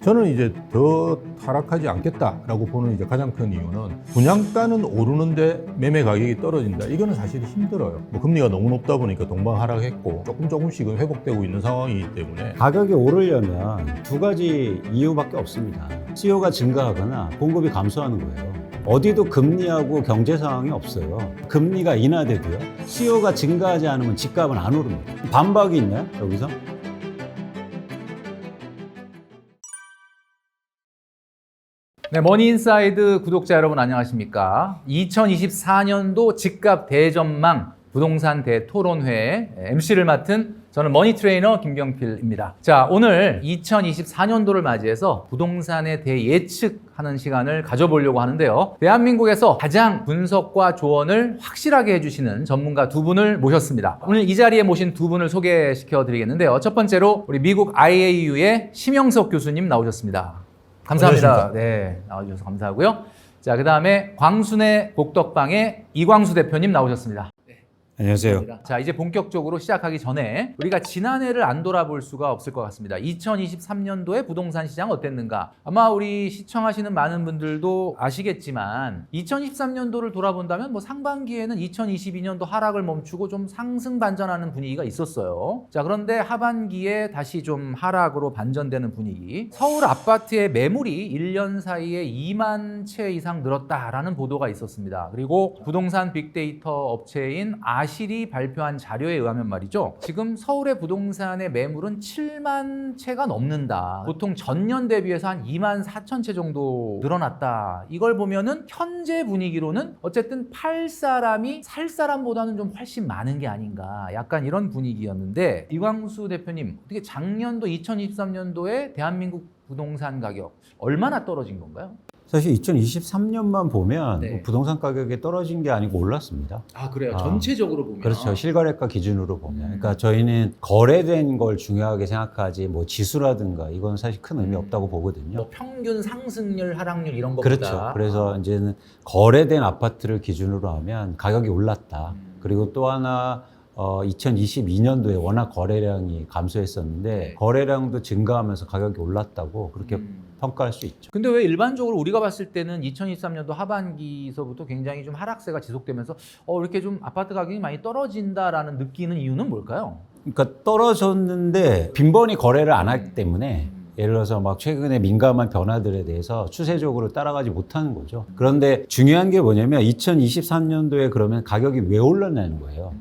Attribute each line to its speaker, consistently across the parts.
Speaker 1: 저는 이제 더 하락하지 않겠다라고 보는 이제 가장 큰 이유는 분양가는 오르는데 매매 가격이 떨어진다. 이거는 사실 힘들어요. 뭐 금리가 너무 높다 보니까 동반 하락했고 조금씩은 회복되고 있는 상황이기 때문에
Speaker 2: 가격이 오르려면 두 가지 이유밖에 없습니다. 수요가 증가하거나 공급이 감소하는 거예요. 어디도 금리하고 경제 상황이 없어요. 금리가 인하돼도요. 수요가 증가하지 않으면 집값은 안 오릅니다. 반박이 있나요? 여기서?
Speaker 3: 네, 머니인사이드 구독자 여러분 안녕하십니까? 2024년도 집값 대전망 부동산 대토론회 MC를 맡은 저는 머니트레이너 김경필입니다. 자, 오늘 2024년도를 맞이해서 부동산에 대해 예측하는 시간을 가져보려고 하는데요. 대한민국에서 가장 분석과 조언을 확실하게 해주시는 전문가 두 분을 모셨습니다. 오늘 이 자리에 모신 두 분을 소개시켜 드리겠는데요. 첫 번째로 우리 미국 IAU의 심영석 교수님 나오셨습니다. 감사합니다.
Speaker 1: 안녕하십니까.
Speaker 3: 네, 나와주셔서 감사하고요. 자, 그 다음에 광순의 복덕방의 이광수 대표님 나오셨습니다.
Speaker 2: 안녕하세요.
Speaker 3: 자, 이제 본격적으로 시작하기 전에 우리가 지난해를 안 돌아볼 수가 없을 것 같습니다. 2023년도에 부동산 시장 어땠는가? 아마 우리 시청하시는 많은 분들도 아시겠지만 2023년도를 돌아본다면 뭐 상반기에는 2022년도 하락을 멈추고 좀 상승 반전하는 분위기가 있었어요. 자, 그런데 하반기에 다시 좀 하락으로 반전되는 분위기. 서울 아파트의 매물이 1년 사이에 2만 채 이상 늘었다라는 보도가 있었습니다. 그리고 부동산 빅데이터 업체인 아실이 발표한 자료에 의하면 말이죠. 지금 서울의 부동산의 매물은 7만 채가 넘는다. 보통 전년 대비해서 한 2만 4천 채 정도 늘어났다. 이걸 보면은 현재 분위기로는 어쨌든 팔 사람이 살 사람보다는 좀 훨씬 많은 게 아닌가. 약간 이런 분위기였는데 이광수 대표님, 어떻게 작년도 2023년도에 대한민국 부동산 가격 얼마나 떨어진 건가요?
Speaker 2: 사실 2023년만 보면
Speaker 3: 네.
Speaker 2: 부동산 가격이 떨어진 게 아니고 올랐습니다.
Speaker 3: 아, 그래요?
Speaker 2: 아,
Speaker 3: 전체적으로 보면.
Speaker 2: 그렇죠. 실거래가 기준으로 보면. 그러니까 저희는 거래된 걸 중요하게 생각하지 뭐 지수라든가 이건 사실 큰 의미 없다고 보거든요.
Speaker 3: 뭐 평균 상승률, 하락률 이런 것보다.
Speaker 2: 그렇죠. 그래서 이제는 거래된 아파트를 기준으로 하면 가격이 올랐다. 그리고 또 하나 2022년도에 워낙 거래량이 감소했었는데
Speaker 3: 네.
Speaker 2: 거래량도 증가하면서 가격이 올랐다고 그렇게 평가할 수 있죠.
Speaker 3: 근데 왜 일반적으로 우리가 봤을 때는 2023년도 하반기서부터 굉장히 좀 하락세가 지속되면서 이렇게 좀 아파트 가격이 많이 떨어진다라는 느끼는 이유는 뭘까요?
Speaker 2: 그러니까 떨어졌는데 빈번히 거래를 안 하기 때문에 예를 들어서 막 최근에 민감한 변화들에 대해서 추세적으로 따라가지 못하는 거죠. 그런데 중요한 게 뭐냐면 2023년도에 그러면 가격이 왜 올랐냐는 거예요.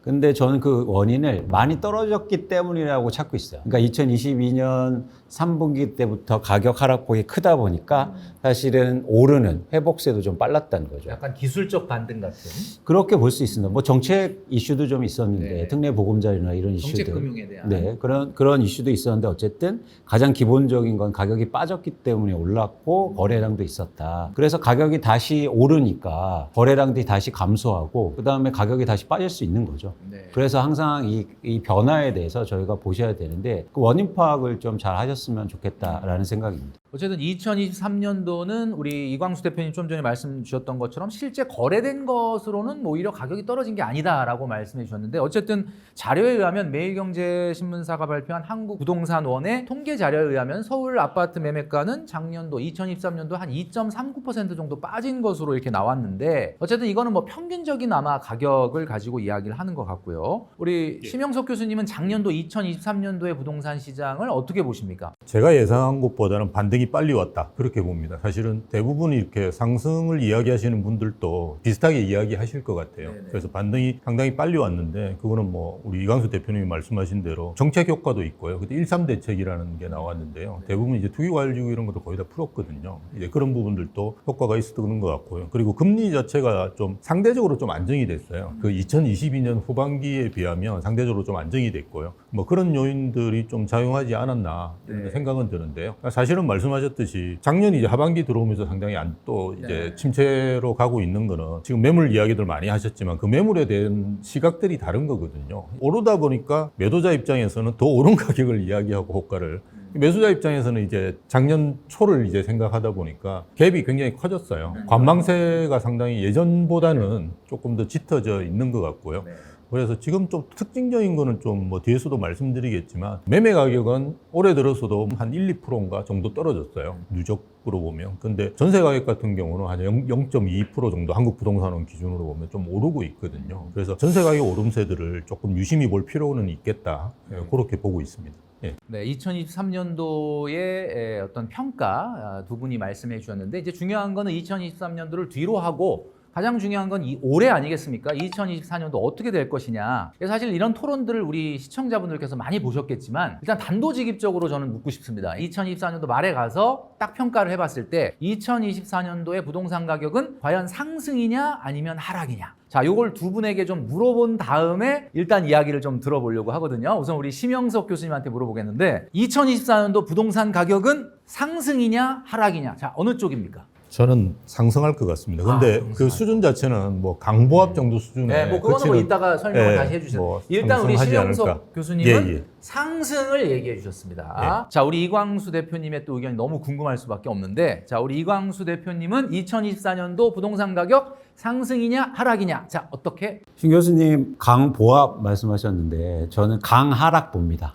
Speaker 2: 근데 저는 그 원인을 많이 떨어졌기 때문이라고 찾고 있어요. 그러니까 2022년 3분기 때부터 가격 하락폭이 크다 보니까 사실은 오르는 회복세도 좀 빨랐다는 거죠.
Speaker 3: 약간 기술적 반등 같은
Speaker 2: 그렇게 볼 수 있습니다. 뭐 정책 이슈도 좀 있었는데
Speaker 3: 네.
Speaker 2: 특례 보금자리나 이런 이슈들.
Speaker 3: 정책금융에 대한.
Speaker 2: 네, 그런 이슈도 있었는데 어쨌든 가장 기본적인 건 가격이 빠졌기 때문에 올랐고 거래량도 있었다. 그래서 가격이 다시 오르니까 거래량들이 다시 감소하고 그다음에 가격이 다시 빠질 수 있는 거죠.
Speaker 3: 네.
Speaker 2: 그래서 항상 이 변화에 대해서 저희가 보셔야 되는데 그 원인 파악을 좀 잘 하셨으면 좋겠다라는 생각입니다.
Speaker 3: 어쨌든 2023년도는 우리 이광수 대표님 좀 전에 말씀 주셨던 것처럼 실제 거래된 것으로는 뭐 오히려 가격이 떨어진 게 아니다라고 말씀해 주셨는데 어쨌든 자료에 의하면 매일경제신문사가 발표한 한국부동산원의 통계 자료에 의하면 서울 아파트 매매가는 작년도 2023년도 한 2.39% 정도 빠진 것으로 이렇게 나왔는데 어쨌든 이거는 뭐 평균적인 아마 가격을 가지고 이야기를 하는 것 같고요. 우리 심영석 교수님은 작년도 2023년도의 부동산 시장을 어떻게 보십니까?
Speaker 1: 제가 예상한 것보다는 반등이 빨리 왔다 그렇게 봅니다. 사실은 대부분 이렇게 상승을 이야기하시는 분들도 비슷하게 이야기하실 것 같아요.
Speaker 3: 네네.
Speaker 1: 그래서 반등이 상당히 빨리 왔는데 그거는 뭐 우리 이광수 대표님이 말씀하신 대로 정책 효과도 있고요. 그때 1.3 대책이라는 게 나왔는데요. 대부분 이제 투기과열지구 이런 것도 거의 다 풀었거든요. 이제 그런 부분들도 효과가 있었던 것 같고요. 그리고 금리 자체가 좀 상대적으로 좀 안정이 됐어요. 그 2022년 후반기에 비하면 상대적으로 좀 안정이 됐고요. 뭐 그런 요인들이 좀 작용하지 않았나 이런 생각은 드는데요. 사실은 말씀하셨듯이 작년 이제 하반기 들어오면서 상당히 또 이제 침체로 가고 있는 거는 지금 매물 이야기들 많이 하셨지만 그 매물에 대한 시각들이 다른 거거든요. 오르다 보니까 매도자 입장에서는 더 오른 가격을 이야기하고 호가를 매수자 입장에서는 이제 작년 초를 이제 생각하다 보니까 갭이 굉장히 커졌어요. 관망세가 상당히 예전보다는 조금 더 짙어져 있는 것 같고요. 그래서 지금 좀 특징적인 거는 좀 뭐 뒤에서도 말씀드리겠지만 매매 가격은 올해 들어서도 한 1, 2%인가 정도 떨어졌어요. 누적으로 보면. 근데 전세 가격 같은 경우는 한 0.2% 정도 한국 부동산원 기준으로 보면 좀 오르고 있거든요. 그래서 전세 가격 오름세들을 조금 유심히 볼 필요는 있겠다. 그렇게 보고 있습니다. 예.
Speaker 3: 네, 2023년도의 어떤 평가 두 분이 말씀해 주셨는데 이제 중요한 거는 2023년도를 뒤로 하고 가장 중요한 건 이 올해 아니겠습니까? 2024년도 어떻게 될 것이냐. 그래서 사실 이런 토론들을 우리 시청자분들께서 많이 보셨겠지만 일단 단도직입적으로 저는 묻고 싶습니다. 2024년도 말에 가서 딱 평가를 해봤을 때 2024년도의 부동산 가격은 과연 상승이냐 아니면 하락이냐. 자, 요걸 두 분에게 좀 물어본 다음에 일단 이야기를 좀 들어보려고 하거든요. 우선 우리 심영석 교수님한테 물어보겠는데 2024년도 부동산 가격은 상승이냐 하락이냐. 자, 어느 쪽입니까?
Speaker 1: 저는 상승할 것 같습니다. 근데 그 수준 자체는 뭐 강보합 정도 수준에
Speaker 3: 네, 뭐 그거는 뭐 이따가 설명을 다시 해주세요.
Speaker 1: 뭐
Speaker 3: 일단 우리
Speaker 1: 상승하지
Speaker 3: 심영석
Speaker 1: 않을까.
Speaker 3: 교수님은
Speaker 1: 예.
Speaker 3: 상승을 얘기해 주셨습니다. 자, 우리 이광수 대표님의 또 의견이 너무 궁금할 수밖에 없는데, 자, 우리 이광수 대표님은 2024년도 부동산 가격 상승이냐 하락이냐. 자, 어떻게?
Speaker 2: 신 교수님 강보합 말씀하셨는데 저는 강하락 봅니다.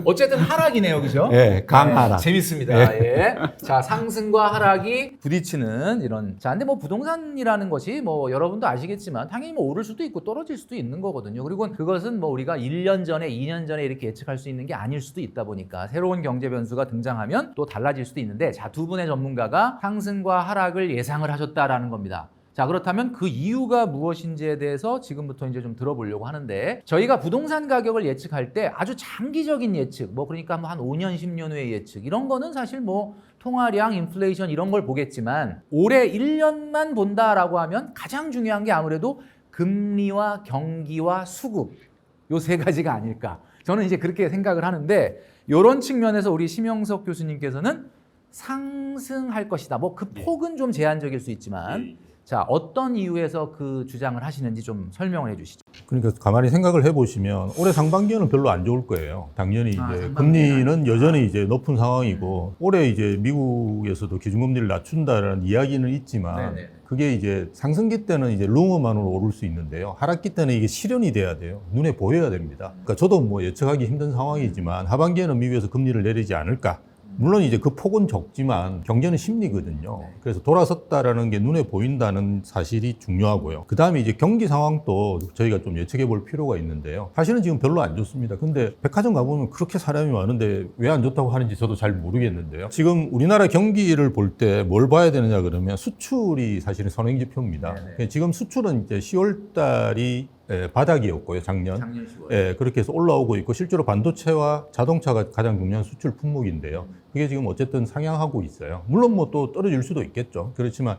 Speaker 3: 어쨌든 하락이네요, 그죠?
Speaker 2: 예, 강하락.
Speaker 3: 재밌습니다. 예. 자, 상승과 하락이 부딪히는 이런. 자, 근데 뭐 부동산이라는 것이 뭐 여러분도 아시겠지만 당연히 뭐 오를 수도 있고 떨어질 수도 있는 거거든요. 그리고 그것은 뭐 우리가 1년 전에, 2년 전에 이렇게 예측할 수 있는 게 아닐 수도 있다 보니까 새로운 경제 변수가 등장하면 또 달라질 수도 있는데, 자, 두 분의 전문가가 상승과 하락을 예상을 하셨다라는 겁니다. 자, 그렇다면 그 이유가 무엇인지에 대해서 지금부터 이제 좀 들어보려고 하는데, 저희가 부동산 가격을 예측할 때 아주 장기적인 예측, 뭐 그러니까 뭐 한 5년, 10년 후의 예측, 이런 거는 사실 뭐 통화량, 인플레이션 이런 걸 보겠지만 올해 1년만 본다라고 하면 가장 중요한 게 아무래도 금리와 경기와 수급, 요 세 가지가 아닐까. 저는 이제 그렇게 생각을 하는데, 이런 측면에서 우리 심영석 교수님께서는 상승할 것이다. 뭐 그 폭은 좀 제한적일 수 있지만, 자, 어떤 이유에서 그 주장을 하시는지 좀 설명을 해주시죠.
Speaker 1: 그러니까 가만히 생각을 해보시면 올해 상반기에는 별로 안 좋을 거예요. 당연히 이제
Speaker 3: 상반기는
Speaker 1: 금리는 여전히 이제 높은 상황이고 올해 이제 미국에서도 기준금리를 낮춘다라는 이야기는 있지만
Speaker 3: 네네.
Speaker 1: 그게 이제 상승기 때는 이제 루머만으로 오를 수 있는데요. 하락기 때는 이게 실현이 돼야 돼요. 눈에 보여야 됩니다. 그러니까 저도 뭐 예측하기 힘든 상황이지만 하반기에는 미국에서 금리를 내리지 않을까. 물론 이제 그 폭은 적지만 경제는 심리거든요. 그래서 돌아섰다라는 게 눈에 보인다는 사실이 중요하고요. 그 다음에 이제 경기 상황도 저희가 좀 예측해 볼 필요가 있는데요. 사실은 지금 별로 안 좋습니다. 근데 백화점 가보면 그렇게 사람이 많은데 왜 안 좋다고 하는지 저도 잘 모르겠는데요. 지금 우리나라 경기를 볼 때 뭘 봐야 되느냐 그러면 수출이 사실은 선행지표입니다. 지금 수출은 이제 10월 달이 바닥이었고요, 작년
Speaker 3: 10월.
Speaker 1: 예, 그렇게 해서 올라오고 있고 실제로 반도체와 자동차가 가장 중요한 수출 품목인데요. 그게 지금 어쨌든 상향하고 있어요. 물론 뭐 또 떨어질 수도 있겠죠. 그렇지만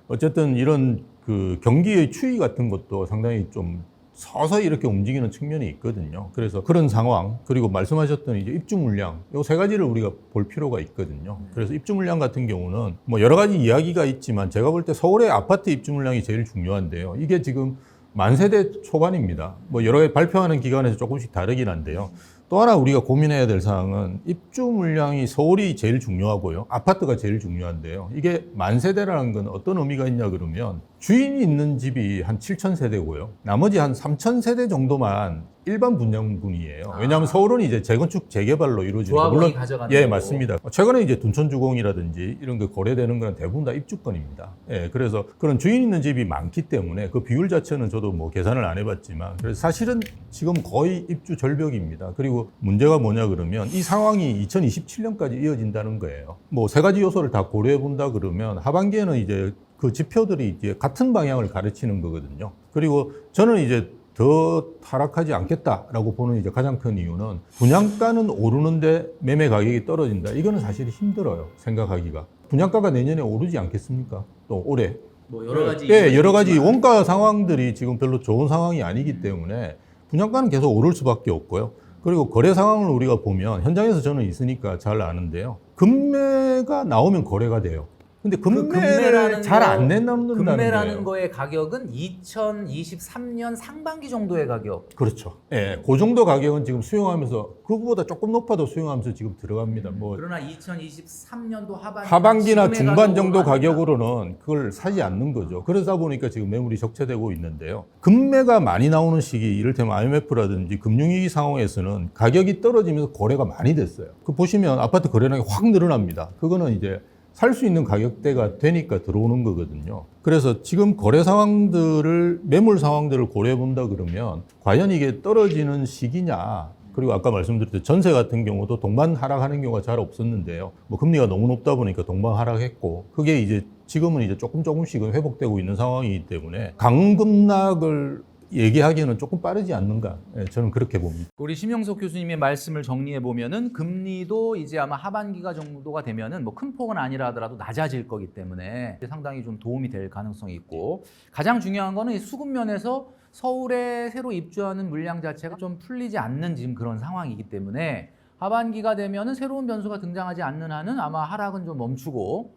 Speaker 1: 어쨌든 이런 그 경기의 추이 같은 것도 상당히 좀 서서히 이렇게 움직이는 측면이 있거든요. 그래서 그런 상황, 그리고 말씀하셨던 이제 입주 물량, 요 세 가지를 우리가 볼 필요가 있거든요. 그래서 입주 물량 같은 경우는 뭐 여러 가지 이야기가 있지만 제가 볼 때 서울의 아파트 입주 물량이 제일 중요한데요. 이게 지금 만 세대 초반입니다. 뭐 여러 개 발표하는 기관에서 조금씩 다르긴 한데요. 또 하나 우리가 고민해야 될 사항은 입주 물량이 서울이 제일 중요하고요. 아파트가 제일 중요한데요. 이게 만 세대라는 건 어떤 의미가 있냐 그러면 주인이 있는 집이 한 7,000세대고요. 나머지 한 3,000세대 정도만 일반 분양분이에요. 왜냐하면 서울은 이제 재건축 재개발로 이루어지고
Speaker 3: 조합원이 가져가는
Speaker 1: 예,
Speaker 3: 거고.
Speaker 1: 맞습니다. 최근에 이제 둔촌주공이라든지 이런 게 거래되는 건 대부분 다 입주권입니다. 예, 그래서 그런 주인 있는 집이 많기 때문에 그 비율 자체는 저도 뭐 계산을 안 해봤지만 그래서 사실은 지금 거의 입주 절벽입니다. 그리고 문제가 뭐냐 그러면 이 상황이 2027년까지 이어진다는 거예요. 뭐 세 가지 요소를 다 고려해 본다 그러면 하반기에는 이제 그 지표들이 이제 같은 방향을 가르치는 거거든요. 그리고 저는 이제 더 하락하지 않겠다라고 보는 이제 가장 큰 이유는 분양가는 오르는데 매매 가격이 떨어진다. 이거는 사실 힘들어요. 생각하기가. 분양가가 내년에 오르지 않겠습니까? 또 올해.
Speaker 3: 뭐 여러 가지
Speaker 1: 예, 여러 가지 원가 상황들이 지금 별로 좋은 상황이 아니기 때문에 분양가는 계속 오를 수밖에 없고요. 그리고 거래 상황을 우리가 보면 현장에서 저는 있으니까 잘 아는데요. 금매가 나오면 거래가 돼요. 근데
Speaker 3: 금매라는
Speaker 1: 금매를 잘 안 내놓는다는
Speaker 3: 금매라는
Speaker 1: 거예요.
Speaker 3: 거의 가격은 2023년 상반기 정도의 가격.
Speaker 1: 그렇죠. 예, 그 정도 가격은 지금 수용하면서 그거보다 조금 높아도 수용하면서 지금 들어갑니다. 뭐
Speaker 3: 그러나 2023년도
Speaker 1: 하반기나
Speaker 3: 지금의
Speaker 1: 중반 정도
Speaker 3: 가격으로
Speaker 1: 가격으로는 그걸 사지 않는 거죠. 그러다 보니까 지금 매물이 적체되고 있는데요. 금매가 많이 나오는 시기, 이를테면 IMF라든지 금융위기 상황에서는 가격이 떨어지면서 거래가 많이 됐어요. 그 보시면 아파트 거래량이 확 늘어납니다. 그거는 이제 살 수 있는 가격대가 되니까 들어오는 거거든요. 그래서 지금 거래 상황들을, 매물 상황들을 고려해 본다 그러면 과연 이게 떨어지는 시기냐, 그리고 아까 말씀드렸듯이 전세 같은 경우도 동반 하락하는 경우가 잘 없었는데요. 뭐 금리가 너무 높다 보니까 동반 하락했고, 그게 이제 지금은 이제 조금씩은 회복되고 있는 상황이기 때문에 강급락을 얘기하기에는 조금 빠르지 않는가, 예, 저는 그렇게 봅니다.
Speaker 3: 우리 심영석 교수님의 말씀을 정리해 보면은 금리도 이제 아마 하반기가 정도가 되면은 뭐 큰 폭은 아니라 하더라도 낮아질 거기 때문에 상당히 좀 도움이 될 가능성이 있고, 가장 중요한 거는 이 수급 면에서 서울에 새로 입주하는 물량 자체가 좀 풀리지 않는 지금 그런 상황이기 때문에 하반기가 되면은 새로운 변수가 등장하지 않는 한은 아마 하락은 좀 멈추고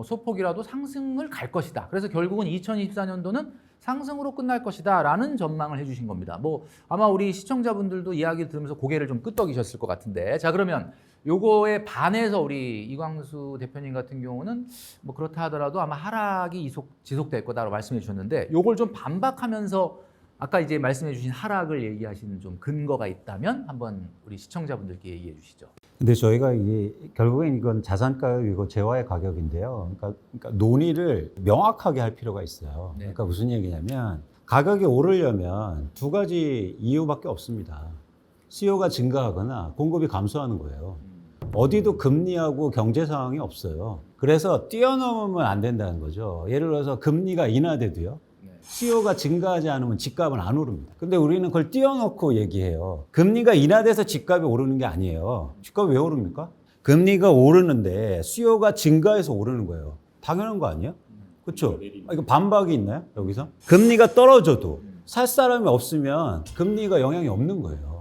Speaker 3: 소폭이라도 상승을 갈 것이다. 그래서 결국은 2024년도는 상승으로 끝날 것이다 라는 전망을 해주신 겁니다. 뭐 아마 우리 시청자분들도 이야기를 들으면서 고개를 좀 끄덕이셨을 것 같은데, 자 그러면 요거에 반해서 우리 이광수 대표님 같은 경우는 뭐 그렇다 하더라도 아마 하락이 지속될 거다라고 말씀해 주셨는데, 요걸 좀 반박하면서 아까 이제 말씀해 주신 하락을 얘기하시는 좀 근거가 있다면 한번 우리 시청자분들께 얘기해 주시죠.
Speaker 2: 근데 저희가 이게 결국엔 이건 자산가격이고 재화의 가격인데요. 그러니까 논의를 명확하게 할 필요가 있어요.
Speaker 3: 네.
Speaker 2: 그러니까 무슨 얘기냐면 가격이 오르려면 두 가지 이유밖에 없습니다. 수요가 증가하거나 공급이 감소하는 거예요. 어디도 금리하고 경제 상황이 없어요. 그래서 뛰어넘으면 안 된다는 거죠. 예를 들어서 금리가 인하돼도요. 수요가 증가하지 않으면 집값은 안 오릅니다. 근데 우리는 그걸 띄워놓고 얘기해요. 금리가 인하돼서 집값이 오르는 게 아니에요. 집값이 왜 오릅니까? 금리가 오르는데 수요가 증가해서 오르는 거예요. 당연한 거 아니에요? 그렇죠? 이거 반박이 있나요? 여기서? 금리가 떨어져도 살 사람이 없으면 금리가 영향이 없는 거예요.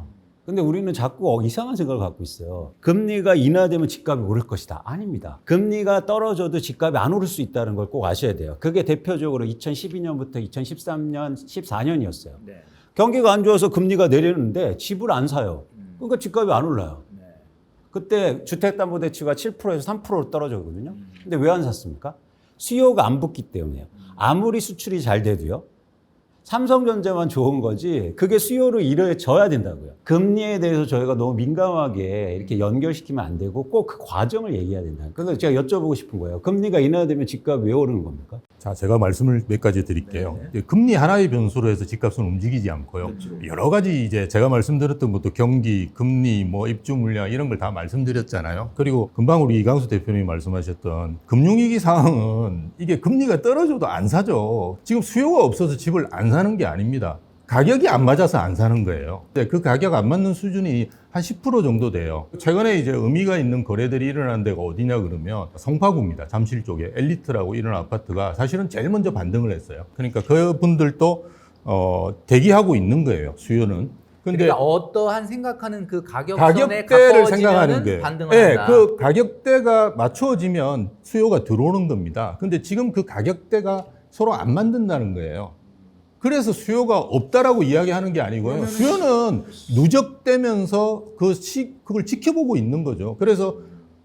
Speaker 2: 근데 우리는 자꾸 이상한 생각을 갖고 있어요. 금리가 인하되면 집값이 오를 것이다. 아닙니다. 금리가 떨어져도 집값이 안 오를 수 있다는 걸 꼭 아셔야 돼요. 그게 대표적으로 2012년부터 2013년, 14년이었어요.
Speaker 3: 네.
Speaker 2: 경기가 안 좋아서 금리가 내리는데 집을 안 사요. 그러니까 집값이 안 올라요.
Speaker 3: 네.
Speaker 2: 그때 주택담보대출가 7%에서 3%로 떨어졌거든요. 근데 왜 안 샀습니까? 수요가 안 붙기 때문에요. 아무리 수출이 잘 돼도요. 삼성전자만 좋은 거지 그게 수요를 이뤄져야 된다고요. 금리에 대해서 저희가 너무 민감하게 이렇게 연결시키면 안 되고 꼭 그 과정을 얘기해야 된다. 그래서 제가 여쭤보고 싶은 거예요. 금리가 인하되면 집값이 왜 오르는 겁니까?
Speaker 1: 자, 제가 말씀을 몇 가지 드릴게요. 이제 금리 하나의 변수로 해서 집값은 움직이지 않고요. 여러 가지 이제 제가 말씀드렸던 것도 경기, 금리, 뭐 입주 물량 이런 걸 다 말씀드렸잖아요. 그리고 금방 우리 이광수 대표님이 말씀하셨던 금융위기 상황은 이게 금리가 떨어져도 안 사죠. 지금 수요가 없어서 집을 안 사는 게 아닙니다. 가격이 안 맞아서 안 사는 거예요. 근데 그 가격 안 맞는 수준이 한 10% 정도 돼요. 최근에 이제 의미가 있는 거래들이 일어난 데가 어디냐 그러면 성파구입니다. 잠실 쪽에 엘리트라고 이런 아파트가 사실은 제일 먼저 반등을 했어요. 그러니까 그분들도 대기하고 있는 거예요. 수요는. 근데
Speaker 3: 그러니까 어떠한 생각하는 그 가격선에
Speaker 1: 가격대를 생각하는
Speaker 3: 가까워지면은
Speaker 1: 거예요.
Speaker 3: 반등을
Speaker 1: 네,
Speaker 3: 한다.
Speaker 1: 그 가격대가 맞춰지면 수요가 들어오는 겁니다. 근데 지금 그 가격대가 서로 안 맞는다는 거예요. 그래서 수요가 없다라고 이야기하는 게 아니고요. 수요는 누적되면서 그걸 지켜보고 있는 거죠. 그래서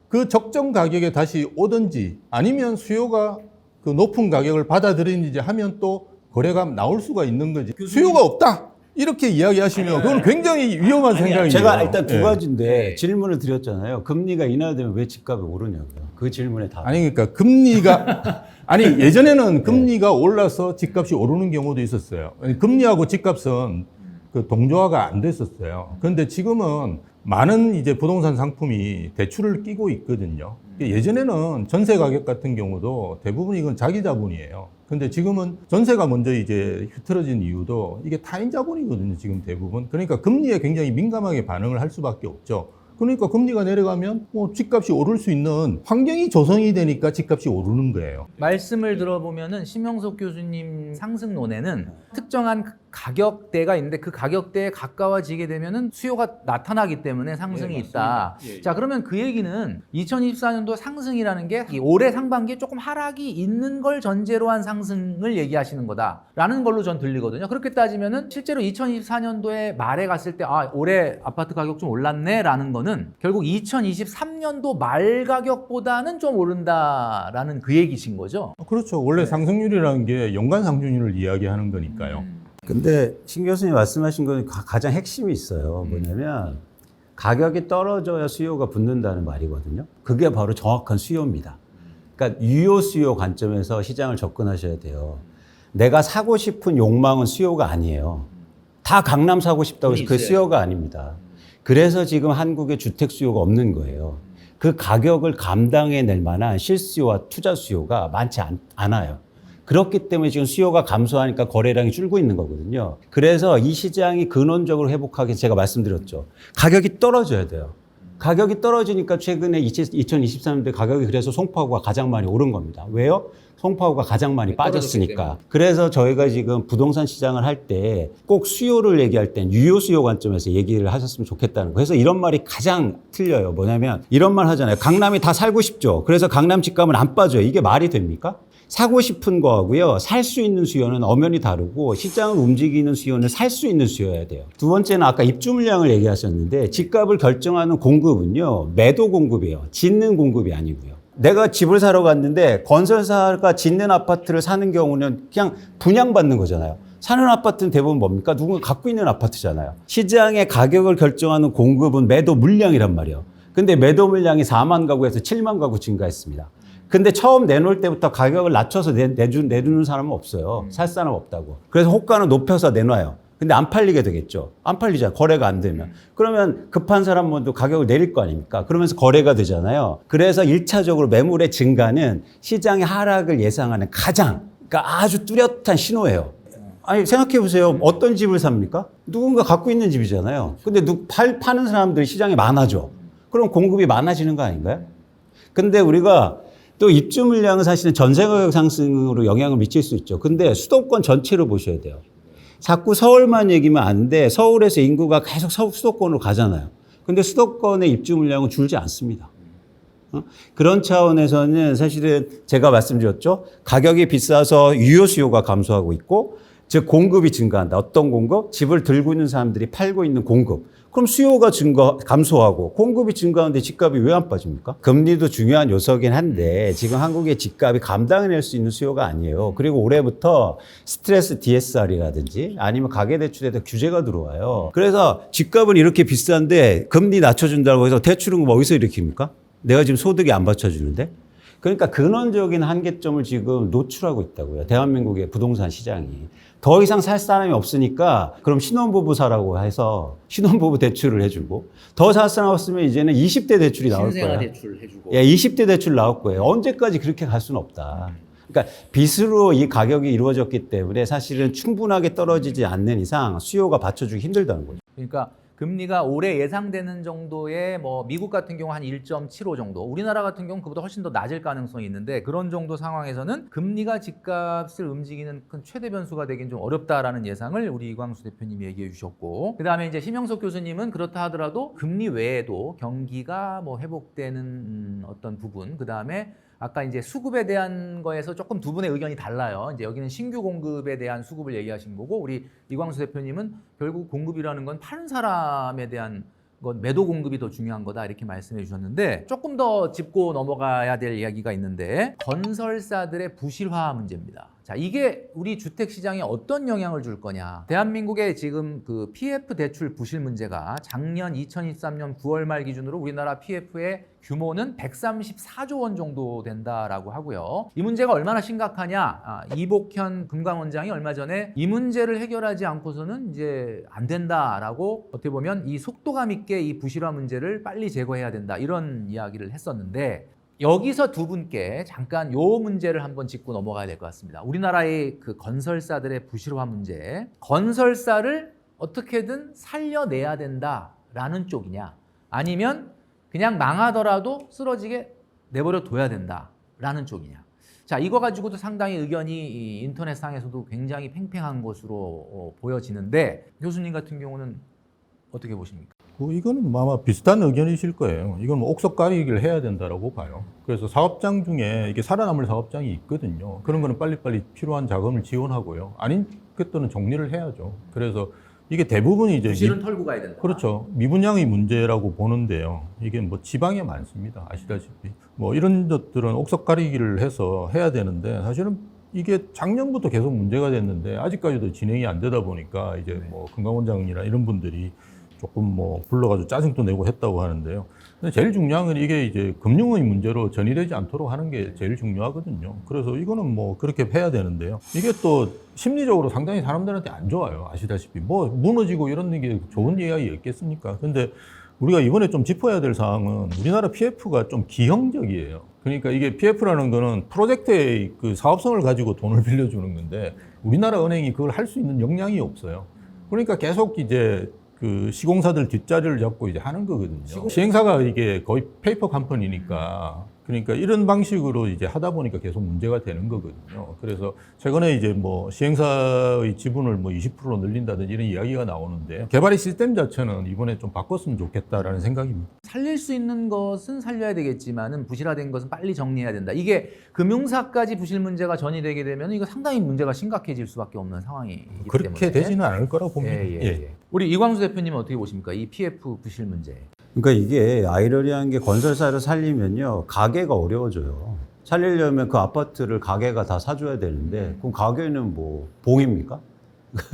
Speaker 1: 그 적정 가격에 다시 오든지 아니면 수요가 그 높은 가격을 받아들이는지 하면 또 거래가 나올 수가 있는 거지. 수요가 없다! 이렇게 이야기하시면 그건 굉장히 위험한 생각이에요.
Speaker 2: 제가 일단 두
Speaker 1: 예.
Speaker 2: 가지인데 질문을 드렸잖아요. 금리가 인하되면 왜 집값이 오르냐고요. 그 질문에 답.
Speaker 1: 아니 그러니까 금리가 아니 예전에는 금리가 올라서 집값이 오르는 경우도 있었어요. 금리하고 집값은 그 동조화가 안 됐었어요. 그런데 지금은 많은 이제 부동산 상품이 대출을 끼고 있거든요. 예전에는 전세 가격 같은 경우도 대부분 이건 자기 자본이에요. 근데 지금은 전세가 먼저 이제 흐트러진 이유도 이게 타인 자본이거든요. 지금 대부분. 그러니까 금리에 굉장히 민감하게 반응을 할 수밖에 없죠. 그러니까 금리가 내려가면 뭐 집값이 오를 수 있는 환경이 조성이 되니까 집값이 오르는 거예요.
Speaker 3: 말씀을 들어보면은 심영석 교수님 상승론에는 특정한 가격대가 있는데 그 가격대에 가까워지게 되면은 수요가 나타나기 때문에 상승이 있다. 자, 그러면 그 얘기는 2024년도 상승이라는 게 이 올해 상반기에 조금 하락이 있는 걸 전제로 한 상승을 얘기하시는 거다라는 걸로 전 들리거든요. 그렇게 따지면은 실제로 2024년도에 말에 갔을 때 아, 올해 아파트 가격 좀 올랐네라는 거는 결국 2023년도 말 가격보다는 좀 오른다라는 그 얘기신 거죠.
Speaker 1: 그렇죠. 원래 상승률이라는 게 연간 상승률을 이야기하는 거니까요.
Speaker 2: 근데 신 교수님 말씀하신 건 가장 핵심이 있어요. 뭐냐면 가격이 떨어져야 수요가 붙는다는 말이거든요. 그게 바로 정확한 수요입니다. 그러니까 유효 수요 관점에서 시장을 접근하셔야 돼요. 내가 사고 싶은 욕망은 수요가 아니에요. 다 강남 사고 싶다고 해서 그 수요가 아닙니다. 그래서 지금 한국에 주택 수요가 없는 거예요. 그 가격을 감당해낼 만한 실수요와 투자 수요가 많지 않아요. 그렇기 때문에 지금 수요가 감소하니까 거래량이 줄고 있는 거거든요. 그래서 이 시장이 근원적으로 회복하기 제가 말씀드렸죠. 가격이 떨어져야 돼요. 가격이 떨어지니까 최근에 2023년도에 가격이 그래서 송파구가 가장 많이 오른 겁니다. 왜요? 송파구가 가장 많이 빠졌으니까. 그래서 저희가 지금 부동산 시장을 할 때 꼭 수요를 얘기할 땐 유효 수요 관점에서 얘기를 하셨으면 좋겠다는 거예요. 그래서 이런 말이 가장 틀려요. 뭐냐면 이런 말 하잖아요. 강남이 다 살고 싶죠. 그래서 강남 집값은 안 빠져요. 이게 말이 됩니까? 사고 싶은 거하고요. 살 수 있는 수요는 엄연히 다르고 시장을 움직이는 수요는 살 수 있는 수요여야 돼요. 두 번째는 아까 입주 물량을 얘기하셨는데 집값을 결정하는 공급은요. 매도 공급이에요. 짓는 공급이 아니고요. 내가 집을 사러 갔는데 건설사가 짓는 아파트를 사는 경우는 그냥 분양받는 거잖아요. 사는 아파트는 대부분 뭡니까? 누군가 갖고 있는 아파트잖아요. 시장의 가격을 결정하는 공급은 매도 물량이란 말이에요. 근데 매도 물량이 4만 가구에서 7만 가구 증가했습니다. 근데 처음 내놓을 때부터 가격을 낮춰서 내주는 사람은 없어요. 살 사람 없다고. 그래서 호가는 높여서 내놔요. 근데 안 팔리게 되겠죠. 안 팔리잖아요. 거래가 안 되면. 그러면 급한 사람도 가격을 내릴 거 아닙니까? 그러면서 거래가 되잖아요. 그래서 1차적으로 매물의 증가는 시장의 하락을 예상하는 그러니까 아주 뚜렷한 신호예요. 아니, 생각해 보세요. 어떤 집을 삽니까? 누군가 갖고 있는 집이잖아요. 근데 파는 사람들이 시장에 많아져. 그럼 공급이 많아지는 거 아닌가요? 근데 우리가 또 입주 물량은 사실은 전세 가격 상승으로 영향을 미칠 수 있죠. 근데 수도권 전체로 보셔야 돼요. 자꾸 서울만 얘기면 안 돼. 서울에서 인구가 계속 수도권으로 가잖아요. 근데 수도권의 입주 물량은 줄지 않습니다. 그런 차원에서는 사실은 제가 말씀드렸죠. 가격이 비싸서 유효 수요가 감소하고 있고, 즉 공급이 증가한다. 어떤 공급? 집을 들고 있는 사람들이 팔고 있는 공급. 그럼 수요가 감소하고 공급이 증가하는데 집값이 왜 안 빠집니까? 금리도 중요한 요소긴 한데 지금 한국의 집값이 감당해낼 수 있는 수요가 아니에요. 그리고 올해부터 스트레스 DSR이라든지 아니면 가계대출에도 규제가 들어와요. 그래서 집값은 이렇게 비싼데 금리 낮춰준다고 해서 대출은 어디서 일으킵니까? 내가 지금 소득이 안 받쳐주는데? 그러니까 근원적인 한계점을 지금 노출하고 있다고요. 대한민국의 부동산 시장이. 더 이상 살 사람이 없으니까 그럼 신혼부부 사라고 해서 신혼부부 대출을 해주고 더 살 사람 없으면 이제는 20대 대출이 나올 거예요.
Speaker 3: 신생아 대출 해주고.
Speaker 2: 예, 20대 대출 나올 거예요. 언제까지 그렇게 갈 수는 없다. 그러니까 빚으로 이 가격이 이루어졌기 때문에 사실은 충분하게 떨어지지 않는 이상 수요가 받쳐주기 힘들다는 거죠.
Speaker 3: 그러니까 금리가 올해 예상되는 정도의 뭐 미국 같은 경우 한 1.75 정도, 우리나라 같은 경우 그보다 훨씬 더 낮을 가능성이 있는데 그런 정도 상황에서는 금리가 집값을 움직이는 큰 최대 변수가 되긴 좀 어렵다라는 예상을 우리 이광수 대표님이 얘기해 주셨고, 그다음에 이제 심영석 교수님은 그렇다 하더라도 금리 외에도 경기가 뭐 회복되는 어떤 부분, 그다음에 아까 이제 수급에 대한 거에서 조금 두 분의 의견이 달라요. 이제 여기는 신규 공급에 대한 수급을 얘기하신 거고, 우리 이광수 대표님은 결국 공급이라는 건 파는 사람에 대한 건 매도 공급이 더 중요한 거다 이렇게 말씀해 주셨는데, 조금 더 짚고 넘어가야 될 이야기가 있는데 건설사들의 부실화 문제입니다. 자, 이게 우리 주택 시장에 어떤 영향을 줄 거냐. 대한민국의 지금 그 PF 대출 부실 문제가 작년 2023년 9월 말 기준으로 우리나라 PF의 규모는 134조 원 정도 된다라고 하고요. 이 문제가 얼마나 심각하냐. 이복현 금감원장이 얼마 전에 이 문제를 해결하지 않고서는 이제 안 된다라고 어떻게 보면 이 속도감 있게 이 부실화 문제를 빨리 제거해야 된다 이런 이야기를 했었는데, 여기서 두 분께 잠깐 요 문제를 한번 짚고 넘어가야 될 것 같습니다. 우리나라의 그 건설사들의 부실화 문제, 건설사를 어떻게든 살려내야 된다라는 쪽이냐, 아니면 그냥 망하더라도 쓰러지게 내버려 둬야 된다라는 쪽이냐. 자, 이거 가지고도 상당히 의견이 이 인터넷상에서도 굉장히 팽팽한 것으로 보여지는데 교수님 같은 경우는 어떻게 보십니까?
Speaker 1: 이거는 아마 비슷한 의견이실 거예요. 이건 뭐 옥석 가리기를 해야 된다라고 봐요. 그래서 사업장 중에 이게 살아남을 사업장이 있거든요. 그런 거는 빨리빨리 필요한 자금을 지원하고요. 아닌 것들은 정리를 해야죠. 그래서 이게 대부분이 이제
Speaker 3: 부실은 털고 가야 된다.
Speaker 1: 그렇죠. 미분양의 문제라고 보는데요. 이게 뭐 지방에 많습니다. 아시다시피. 뭐 이런 것들은 옥석 가리기를 해서 해야 되는데 사실은 이게 작년부터 계속 문제가 됐는데 아직까지도 진행이 안 되다 보니까 이제 뭐 금강원장이나 이런 분들이 조금 뭐 불러가지고 짜증도 내고 했다고 하는데요. 근데 제일 중요한 건 이게 이제 금융의 문제로 전이되지 않도록 하는 게 제일 중요하거든요. 그래서 이거는 뭐 그렇게 해야 되는데요. 이게 또 심리적으로 상당히 사람들한테 안 좋아요. 아시다시피. 뭐 무너지고 이런 게 좋은 이야기 있겠습니까? 근데 우리가 이번에 좀 짚어야 될 사항은 우리나라 PF가 좀 기형적이에요. 그러니까 이게 PF라는 거는 프로젝트의 그 사업성을 가지고 돈을 빌려주는 건데 우리나라 은행이 그걸 할 수 있는 역량이 없어요. 그러니까 계속 이제 그 시공사들 뒷자리를 잡고 이제 하는 거거든요. 시행사가 이게 거의 페이퍼 컴퍼니니까 그러니까 이런 방식으로 이제 하다 보니까 계속 문제가 되는 거거든요. 그래서 최근에 이제 뭐 시행사의 지분을 뭐 20% 늘린다든지 이런 이야기가 나오는데 개발의 시스템 자체는 이번에 좀 바꿨으면 좋겠다라는 생각입니다.
Speaker 3: 살릴 수 있는 것은 살려야 되겠지만은 부실화된 것은 빨리 정리해야 된다. 이게 금융사까지 부실 문제가 전이되게 되면 이거 상당히 문제가 심각해질 수밖에 없는 상황이기 때문에
Speaker 1: 그렇게 되지는 않을 거라고 봅니다. 예.
Speaker 3: 우리 이광수 대표님은 어떻게 보십니까? 이 PF 부실 문제.
Speaker 2: 그러니까 이게 아이러니한 게 건설사를 살리면요 가게가 어려워져요. 살리려면 그 아파트를 가게가 다 사줘야 되는데 그럼 가게는 뭐 봉입니까?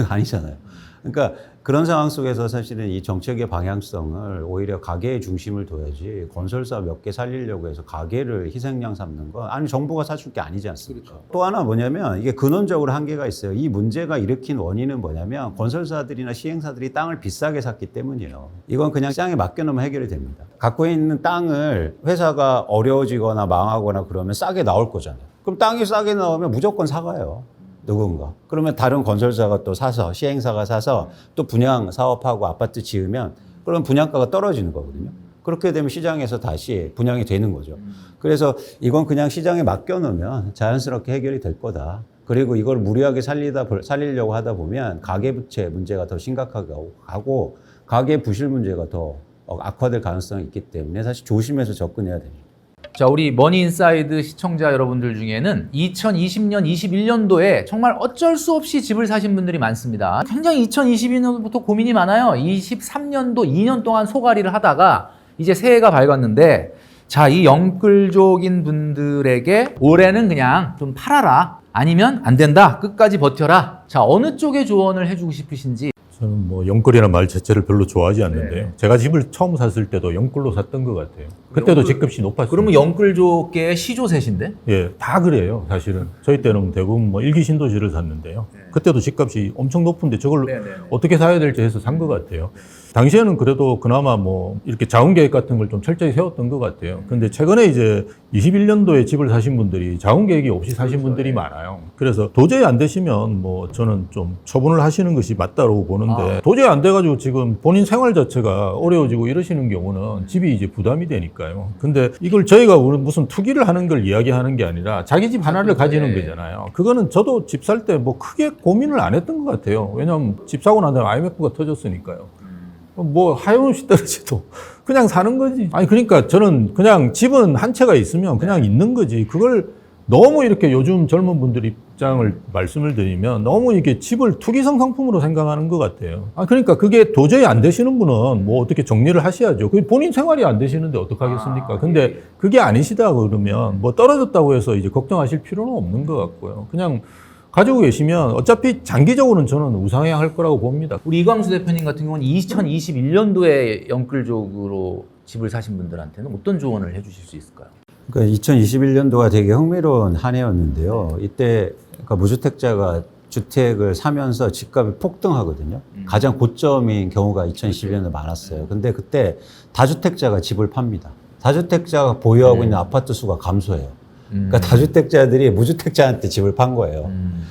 Speaker 2: 아니잖아요. 그러니까 그런 상황 속에서 사실은 이 정책의 방향성을 오히려 가게의 중심을 둬야지 건설사 몇 개 살리려고 해서 가게를 희생양 삼는 건 아니 정부가 사줄 게 아니지 않습니까? 그렇죠. 또 하나 뭐냐면 이게 근원적으로 한계가 있어요. 이 문제가 일으킨 원인은 뭐냐면 건설사들이나 시행사들이 땅을 비싸게 샀기 때문이에요. 이건 그냥 시장에 맡겨놓으면 해결이 됩니다. 갖고 있는 땅을 회사가 어려워지거나 망하거나 그러면 싸게 나올 거잖아요. 그럼 땅이 싸게 나오면 무조건 사가요. 누군가. 그러면 다른 건설사가 또 사서 시행사가 사서 또 분양 사업하고 아파트 지으면 그럼 분양가가 떨어지는 거거든요. 그렇게 되면 시장에서 다시 분양이 되는 거죠. 그래서 이건 그냥 시장에 맡겨놓으면 자연스럽게 해결이 될 거다. 그리고 이걸 무리하게 살리려고 하다 보면 가계부채 문제가 더 심각하게 하고 가계 부실 문제가 더 악화될 가능성이 있기 때문에 사실 조심해서 접근해야 됩니다.
Speaker 3: 자, 우리 머니인사이드 시청자 여러분들 중에는 2020년, 21년도에 정말 어쩔 수 없이 집을 사신 분들이 많습니다. 굉장히 2022년도부터 고민이 많아요. 23년도 2년 동안 소가리를 하다가 이제 새해가 밝았는데 자, 이 영끌족인 분들에게 올해는 그냥 좀 팔아라. 아니면 안 된다. 끝까지 버텨라. 자, 어느 쪽에 조언을 해주고 싶으신지.
Speaker 1: 저는 뭐 영끌이라는 말 자체를 별로 좋아하지 않는데요. 제가 집을 처음 샀을 때도 영끌로 샀던 것 같아요. 그때도 집값이 높았어요.
Speaker 3: 그러면 영끌족계의 시조세신데?
Speaker 1: 예, 다 그래요, 사실은. 저희 때는 대부분 뭐 일기 신도시를 샀는데요. 그때도 집값이 엄청 높은데 저걸 어떻게 사야 될지 해서 산 것 같아요. 당시에는 그래도 그나마 뭐 이렇게 자원 계획 같은 걸 좀 철저히 세웠던 것 같아요. 근데 최근에 이제 21년도에 집을 사신 분들이 자원 계획이 없이 사신 분들이 많아요. 그래서 도저히 안 되시면 뭐 저는 좀 처분을 하시는 것이 맞다고 보는데 도저히 안 돼가지고 지금 본인 생활 자체가 어려워지고 이러시는 경우는 집이 이제 부담이 되니까요. 근데 이걸 저희가 무슨 투기를 하는 걸 이야기하는 게 아니라 자기 집 하나를 가지는 거잖아요. 그거는 저도 집 살 때 뭐 크게 고민을 안 했던 것 같아요. 왜냐하면 집 사고 난 다음에 IMF가 터졌으니까요. 뭐 하염없이 떨어지도 그냥 사는 거지. 아니 그러니까 저는 그냥 집은 한 채가 있으면 그냥 있는 거지. 그걸 너무 이렇게 요즘 젊은 분들 입장을 말씀을 드리면 너무 이게 집을 투기성 상품으로 생각하는 것 같아요. 그러니까 그게 도저히 안 되시는 분은 뭐 어떻게 정리를 하셔야죠. 그 본인 생활이 안 되시는데 어떡하겠습니까? 근데 그게 아니시다 그러면 뭐 떨어졌다고 해서 이제 걱정하실 필요는 없는 것 같고요. 그냥 가지고 계시면 어차피 장기적으로는 저는 우상향할 거라고 봅니다.
Speaker 3: 우리 이광수 대표님 같은 경우는 2021년도에 영끌족으로 집을 사신 분들한테는 어떤 조언을 해주실 수 있을까요?
Speaker 2: 그러니까 2021년도가 되게 흥미로운 한 해였는데요. 이때 그러니까 무주택자가 주택을 사면서 집값이 폭등하거든요. 가장 고점인 경우가 2021년에 많았어요. 근데 그때 다주택자가 집을 팝니다. 다주택자가 보유하고 있는 아파트 수가 감소해요. 그러니까 다주택자들이 무주택자한테 집을 판 거예요.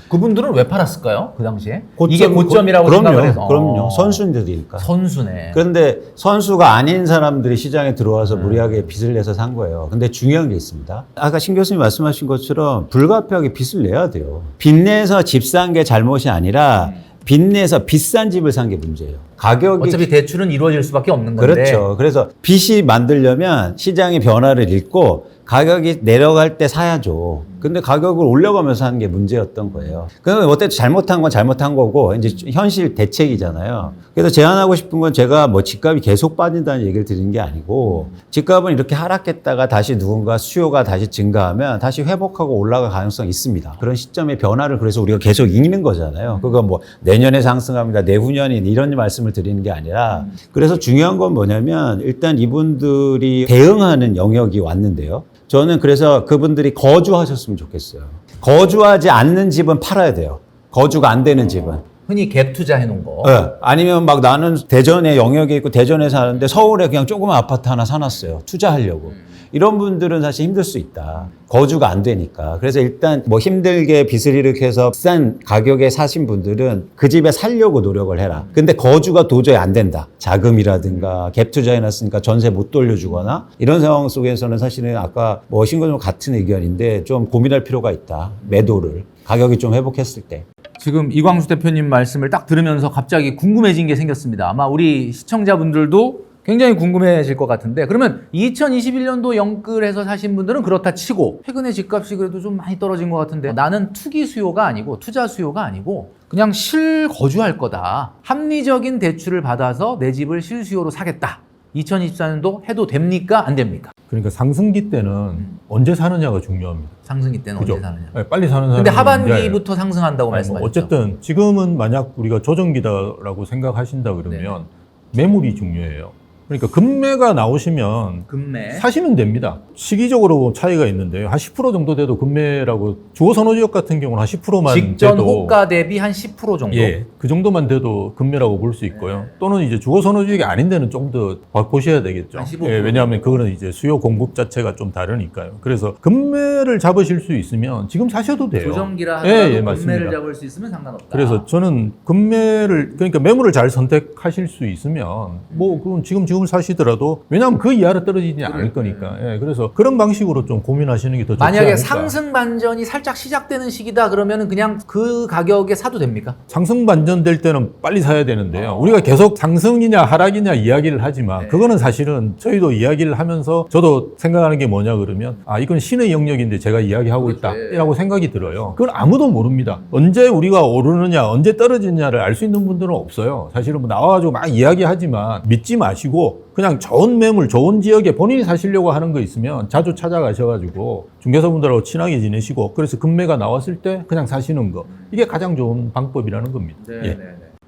Speaker 3: 그분들은 왜 팔았을까요? 그 당시에?
Speaker 2: 고점,
Speaker 3: 이게 고점이라고 생각을 해서.
Speaker 2: 그럼요. 선수들이니까.
Speaker 3: 선수네.
Speaker 2: 그런데 선수가 아닌 사람들이 시장에 들어와서 무리하게 빚을 내서 산 거예요. 근데 중요한 게 있습니다. 아까 신 교수님 말씀하신 것처럼 불가피하게 빚을 내야 돼요. 빚 내서 집 산 게 잘못이 아니라 빚 내서 비싼 집을 산 게 문제예요. 가격이
Speaker 3: 어차피 대출은 이루어질 수밖에 없는 건데.
Speaker 2: 그렇죠. 그래서 빚이 만들려면 시장의 변화를 읽고 가격이 내려갈 때 사야죠. 근데 가격을 올려가면서 하는 게 문제였던 거예요. 그러면 어쨌든 잘못한 건 잘못한 거고 이제 현실 대책이잖아요. 그래서 제안하고 싶은 건 제가 뭐 집값이 계속 빠진다는 얘기를 드리는 게 아니고 집값은 이렇게 하락했다가 다시 누군가 수요가 다시 증가하면 다시 회복하고 올라갈 가능성이 있습니다. 그런 시점의 변화를 그래서 우리가 계속 읽는 거잖아요. 그거 뭐 내년에 상승합니다. 내후년이 이런 말씀을 드리는 게 아니라 그래서 중요한 건 뭐냐면 일단 이분들이 대응하는 영역이 왔는데요. 저는 그래서 그분들이 거주하셨으면 좋겠어요. 거주하지 않는 집은 팔아야 돼요. 거주가 안 되는 집은.
Speaker 3: 흔히 갭 투자 해놓은 거.
Speaker 2: 네. 아니면 막 나는 대전에 영역에 있고 대전에 사는데 서울에 그냥 조그만 아파트 하나 사놨어요. 투자하려고. 이런 분들은 사실 힘들 수 있다. 거주가 안 되니까. 그래서 일단 뭐 힘들게 빚을 일으켜서 비싼 가격에 사신 분들은 그 집에 살려고 노력을 해라. 근데 거주가 도저히 안 된다. 자금이라든가 갭 투자해놨으니까 전세 못 돌려주거나 이런 상황 속에서는 사실은 아까 뭐 신고좀 같은 의견인데 좀 고민할 필요가 있다. 매도를. 가격이 좀 회복했을 때.
Speaker 3: 지금 이광수 대표님 말씀을 딱 들으면서 갑자기 궁금해진 게 생겼습니다. 아마 우리 시청자분들도 굉장히 궁금해질 것 같은데 그러면 2021년도 영끌해서 사신 분들은 그렇다 치고 최근에 집값이 그래도 좀 많이 떨어진 것 같은데 나는 투기 수요가 아니고 투자 수요가 아니고 그냥 실거주할 거다. 합리적인 대출을 받아서 내 집을 실수요로 사겠다. 2024년도 해도 됩니까? 안 됩니까?
Speaker 1: 그러니까 상승기 때는 언제 사느냐가 중요합니다.
Speaker 3: 상승기 때는
Speaker 1: 그죠?
Speaker 3: 언제 사느냐.
Speaker 1: 네, 빨리 사는 사람.
Speaker 3: 근데 하반기부터 상승한다고 말씀하셨죠.
Speaker 1: 어쨌든 지금은 만약 우리가 조정기다라고 생각하신다 그러면 매물이 중요해요. 그러니까 금매가 나오시면
Speaker 3: 금매.
Speaker 1: 사시면 됩니다. 시기적으로 차이가 있는데요. 한 10% 정도 돼도 금매라고 주거 선호 지역 같은 경우는 한 10%만
Speaker 3: 직전
Speaker 1: 돼도
Speaker 3: 호가 대비 한 10% 정도.
Speaker 1: 예, 그 정도만 돼도 금매라고 볼 수 있고요. 또는 이제 주거 선호 지역이 아닌 데는 좀 더 보셔야 되겠죠.
Speaker 3: 한 15%.
Speaker 1: 예, 왜냐하면 그거는 이제 수요 공급 자체가 좀 다르니까요. 그래서 금매를 잡으실 수 있으면 지금 사셔도 돼요.
Speaker 3: 조정기라 하더라도 금매를
Speaker 1: 맞습니다.
Speaker 3: 잡을 수 있으면 상관없다.
Speaker 1: 그래서 저는 금매를 그러니까 매물을 잘 선택하실 수 있으면 뭐 그건 지금 사시더라도 왜냐하면 그 이하로 떨어지지 않을 거니까. 예, 그래서 그런 방식으로 좀 고민하시는 게 더 좋지 않을까.
Speaker 3: 만약에 상승 반전이 살짝 시작되는 시기다 그러면은 그냥 그 가격에 사도 됩니까?
Speaker 1: 상승 반전될 때는 빨리 사야 되는데요. 우리가 계속 상승이냐 하락이냐 이야기를 하지만 그거는 사실은 저희도 이야기를 하면서 저도 생각하는 게 뭐냐 그러면 이건 신의 영역인데 제가 이야기하고 있다라고 생각이 들어요. 그건 아무도 모릅니다. 언제 우리가 오르느냐 언제 떨어지느냐를 알 수 있는 분들은 없어요. 사실은 뭐 나와가지고 막 이야기하지만 믿지 마시고 그냥 좋은 매물, 좋은 지역에 본인이 사시려고 하는 거 있으면 자주 찾아가셔가지고 중개사분들하고 친하게 지내시고 그래서 금매가 나왔을 때 그냥 사시는 거. 이게 가장 좋은 방법이라는 겁니다. 예.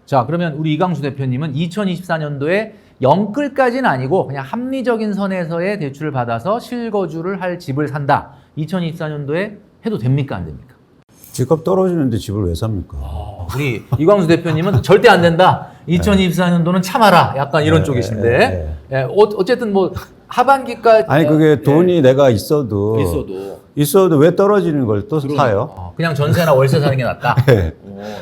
Speaker 3: 자, 그러면 우리 이광수 대표님은 2024년도에 영끌까지는 아니고 그냥 합리적인 선에서의 대출을 받아서 실거주를 할 집을 산다. 2024년도에 해도 됩니까? 안 됩니까?
Speaker 2: 집값 떨어지는데 집을 왜 삽니까?
Speaker 3: 우리 이광수 대표님은 절대 안 된다. 2024년도는 참아라. 약간 이런 쪽이신데. 예, 어쨌든 뭐 하반기까지
Speaker 2: 아니 그게 돈이 내가 있어도 왜 떨어지는 걸 또 사요?
Speaker 3: 그냥 전세나 월세 사는 게 낫다.
Speaker 2: 네.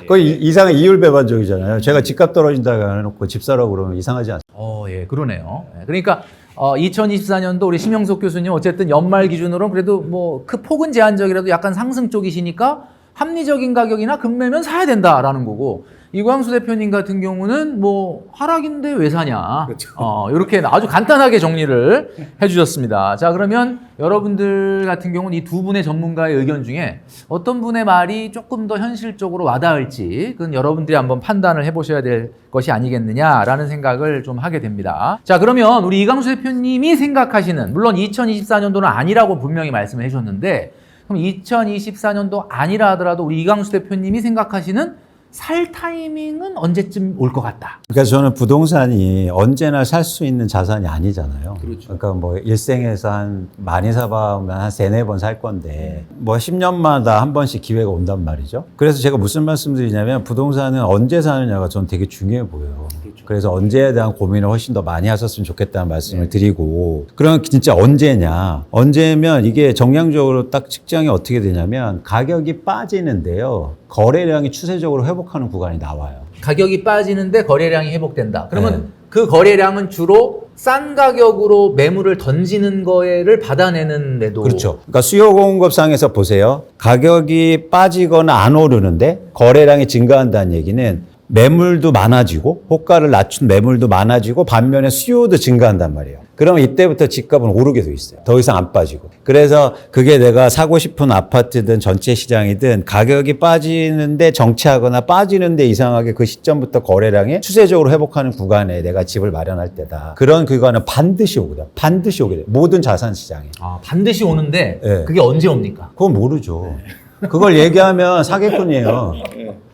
Speaker 2: 거의 이상한 이율 배반적이잖아요. 제가 집값 떨어진다고 해놓고 집 사라고 그러면 이상하지 않습니까?
Speaker 3: 예, 그러네요. 예, 그러니까 2024년도 우리 심영석 교수님 어쨌든 연말 기준으로 그래도 뭐 그 폭은 제한적이라도 약간 상승 쪽이시니까 합리적인 가격이나 금매면 사야 된다라는 거고 이광수 대표님 같은 경우는 뭐 하락인데 왜 사냐.
Speaker 2: 그렇죠.
Speaker 3: 이렇게 아주 간단하게 정리를 해주셨습니다. 자, 그러면 여러분들 같은 경우는 이 두 분의 전문가의 의견 중에 어떤 분의 말이 조금 더 현실적으로 와닿을지 그건 여러분들이 한번 판단을 해보셔야 될 것이 아니겠느냐라는 생각을 좀 하게 됩니다. 자, 그러면 우리 이광수 대표님이 생각하시는 물론 2024년도는 아니라고 분명히 말씀을 해주셨는데 그럼 2024년도 아니라 하더라도 우리 이광수 대표님이 생각하시는 살 타이밍은 언제쯤 올 것 같다.
Speaker 2: 그러니까 저는 부동산이 언제나 살 수 있는 자산이 아니잖아요.
Speaker 3: 그렇죠.
Speaker 2: 그러니까 뭐 일생에서 한 많이 사봐오면 한 3-4번 살 건데 뭐 10년마다 한 번씩 기회가 온단 말이죠. 그래서 제가 무슨 말씀 드리냐면 부동산은 언제 사느냐가 저는 되게 중요해 보여요. 그래서 언제에 대한 고민을 훨씬 더 많이 하셨으면 좋겠다는 말씀을 드리고, 그럼 진짜 언제냐? 언제면 이게 정량적으로 딱 측정이 어떻게 되냐면 가격이 빠지는데요. 거래량이 추세적으로 회복하는 구간이 나와요.
Speaker 3: 가격이 빠지는데 거래량이 회복된다. 그러면
Speaker 2: 네.
Speaker 3: 그 거래량은 주로 싼 가격으로 매물을 던지는 거를 받아내는 매도.
Speaker 2: 그렇죠. 그러니까 수요 공급상에서 보세요. 가격이 빠지거나 안 오르는데 거래량이 증가한다는 얘기는 매물도 많아지고 호가를 낮춘 매물도 많아지고 반면에 수요도 증가한단 말이에요. 그러면 이때부터 집값은 오르게 돼 있어요. 더 이상 안 빠지고. 그래서 그게 내가 사고 싶은 아파트든 전체 시장이든 가격이 빠지는데 정체하거나 빠지는데 이상하게 그 시점부터 거래량이 추세적으로 회복하는 구간에 내가 집을 마련할 때다. 그런 구간은 반드시 오거든. 반드시 오게 돼. 모든 자산 시장에.
Speaker 3: 아, 반드시 오는데
Speaker 2: 네.
Speaker 3: 그게 언제 옵니까?
Speaker 2: 그건 모르죠. 그걸 얘기하면 사기꾼이에요.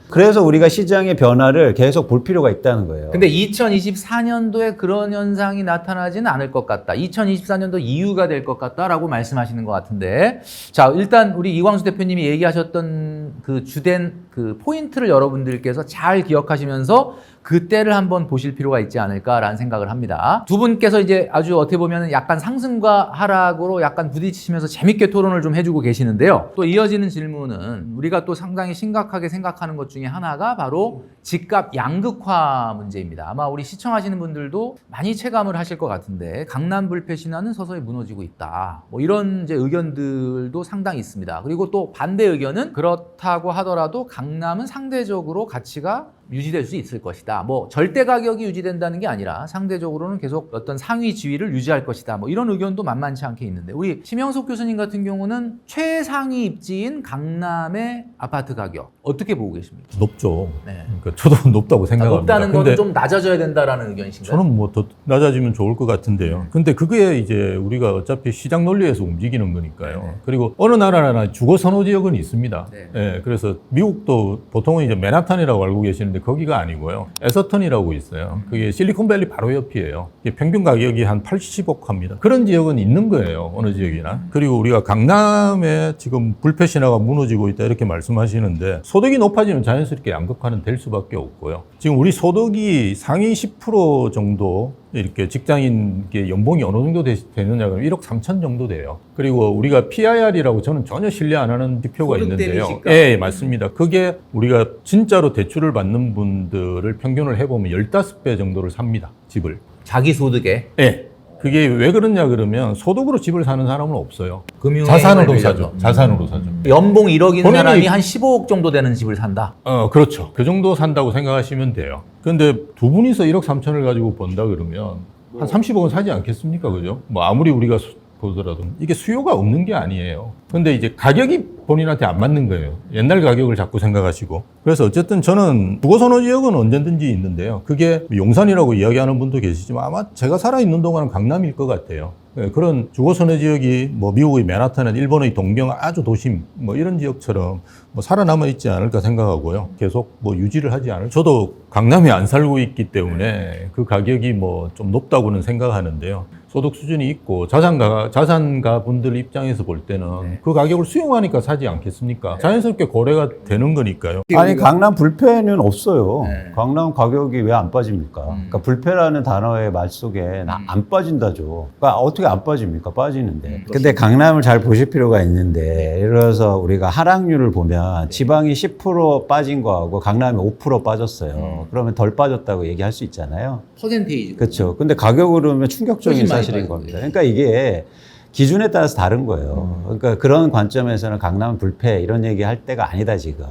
Speaker 2: 그래서 우리가 시장의 변화를 계속 볼 필요가 있다는 거예요.
Speaker 3: 근데 2024년도에 그런 현상이 나타나지는 않을 것 같다. 2024년도 이유가 될 것 같다라고 말씀하시는 것 같은데, 자, 일단 우리 이광수 대표님이 얘기하셨던 그 주된 그 포인트를 여러분들께서 잘 기억하시면서 그때를 한번 보실 필요가 있지 않을까라는 생각을 합니다. 두 분께서 이제 아주 어떻게 보면 약간 상승과 하락으로 약간 부딪히면서 재밌게 토론을 좀 해주고 계시는데요. 또 이어지는 질문은 우리가 또 상당히 심각하게 생각하는 것 중에 하나가 바로 집값 양극화 문제입니다. 아마 우리 시청하시는 분들도 많이 체감을 하실 것 같은데, 강남 불패 신화는 서서히 무너지고 있다. 뭐 이런 이제 의견들도 상당히 있습니다. 그리고 또 반대 의견은 그렇다고 하더라도 강남은 상대적으로 가치가 유지될 수 있을 것이다. 뭐 절대 가격이 유지된다는 게 아니라 상대적으로는 계속 어떤 상위 지위를 유지할 것이다. 뭐 이런 의견도 만만치 않게 있는데, 우리 심영석 교수님 같은 경우는 최상위 입지인 강남의 아파트 가격 어떻게 보고 계십니까?
Speaker 1: 높죠.
Speaker 3: 네.
Speaker 1: 그러니까 저도 높다고 생각합니다.
Speaker 3: 높다는 거는
Speaker 1: 근데
Speaker 3: 좀 낮아져야 된다라는 의견이신가요?
Speaker 1: 저는 뭐 더 낮아지면 좋을 것 같은데요. 근데 그게 이제 우리가 어차피 시장 논리에서 움직이는 거니까요.
Speaker 3: 네.
Speaker 1: 그리고 어느 나라나 주거 선호 지역은 있습니다.
Speaker 3: 네.
Speaker 1: 예, 그래서 미국도 보통은 이제 맨하탄이라고 알고 계시는데 거기가 아니고요. 에서턴이라고 있어요. 그게 실리콘밸리 바로 옆이에요. 이게 평균 가격이 한 80억 합니다. 그런 지역은 있는 거예요. 어느 지역이나. 그리고 우리가 강남에 지금 불패 신화가 무너지고 있다 이렇게 말씀하시는데, 소득이 높아지면 자연스럽게 양극화는 될 수밖에 없고요. 지금 우리 소득이 상위 10% 정도 이렇게 직장인 연봉이 어느 정도 되느냐 그러면 1억 3천 정도 돼요. 그리고 우리가 PIR이라고 저는 전혀 신뢰 안 하는 지표가
Speaker 3: 소득 대비
Speaker 1: 있는데요.
Speaker 3: 시가.
Speaker 1: 예, 맞습니다. 그게 우리가 진짜로 대출을 받는 분들을 평균을 해보면 15배 정도를 삽니다. 집을.
Speaker 3: 자기 소득에
Speaker 1: 예. 그게 왜 그러냐 그러면 소득으로 집을 사는 사람은 없어요.
Speaker 3: 금융
Speaker 1: 자산으로 사죠. 자산으로 사죠.
Speaker 3: 연봉 1억인
Speaker 1: 본인이-
Speaker 3: 사람이 한 15억 정도 되는 집을 산다.
Speaker 1: 그렇죠. 그 정도 산다고 생각하시면 돼요. 근데 두 분이서 1억 3천을 가지고 번다 그러면 한 30억은 사지 않겠습니까? 그죠? 뭐 아무리 우리가 보더라도 이게 수요가 없는 게 아니에요. 근데 이제 가격이 본인한테 안 맞는 거예요. 옛날 가격을 자꾸 생각하시고. 그래서 어쨌든 저는 주거선호 지역은 언제든지 있는데요. 그게 용산이라고 이야기하는 분도 계시지만 아마 제가 살아있는 동안은 강남일 것 같아요. 예, 그런 주거선호 지역이 뭐 미국의 맨하탄이나 일본의 동경 아주 도심 뭐 이런 지역처럼 뭐 살아남아 있지 않을까 생각하고요. 계속 뭐 유지를 하지 않을. 저도 강남에 안 살고 있기 때문에 그 가격이 뭐 좀 높다고는 생각하는데요. 소득 수준이 있고 자산가 분들 입장에서 볼 때는
Speaker 3: 네.
Speaker 1: 그 가격을 수용하니까 사지 않겠습니까? 자연스럽게 거래가 되는 거니까요.
Speaker 2: 아니 강남 불패는 없어요.
Speaker 3: 네.
Speaker 2: 강남 가격이 왜 안 빠집니까? 그러니까 불패라는 단어의 말 속에 안 빠진다죠. 그러니까 어떻게 안 빠집니까? 빠지는데. 근데 강남을 잘 보실 필요가 있는데, 예를 들어서 우리가 하락률을 보면 지방이 10% 빠진 거하고 강남이 5% 빠졌어요. 그러면 덜 빠졌다고 얘기할 수 있잖아요.
Speaker 3: 퍼센테이지.
Speaker 2: 그렇죠. 근데 가격으로 보면 충격적인
Speaker 3: 훨씬 많이
Speaker 2: 사실인
Speaker 3: 빠진
Speaker 2: 겁니다.
Speaker 3: 거예요.
Speaker 2: 그러니까 이게 기준에 따라서 다른 거예요. 그러니까 그런 관점에서는 강남 불패 이런 얘기 할 때가 아니다 지금.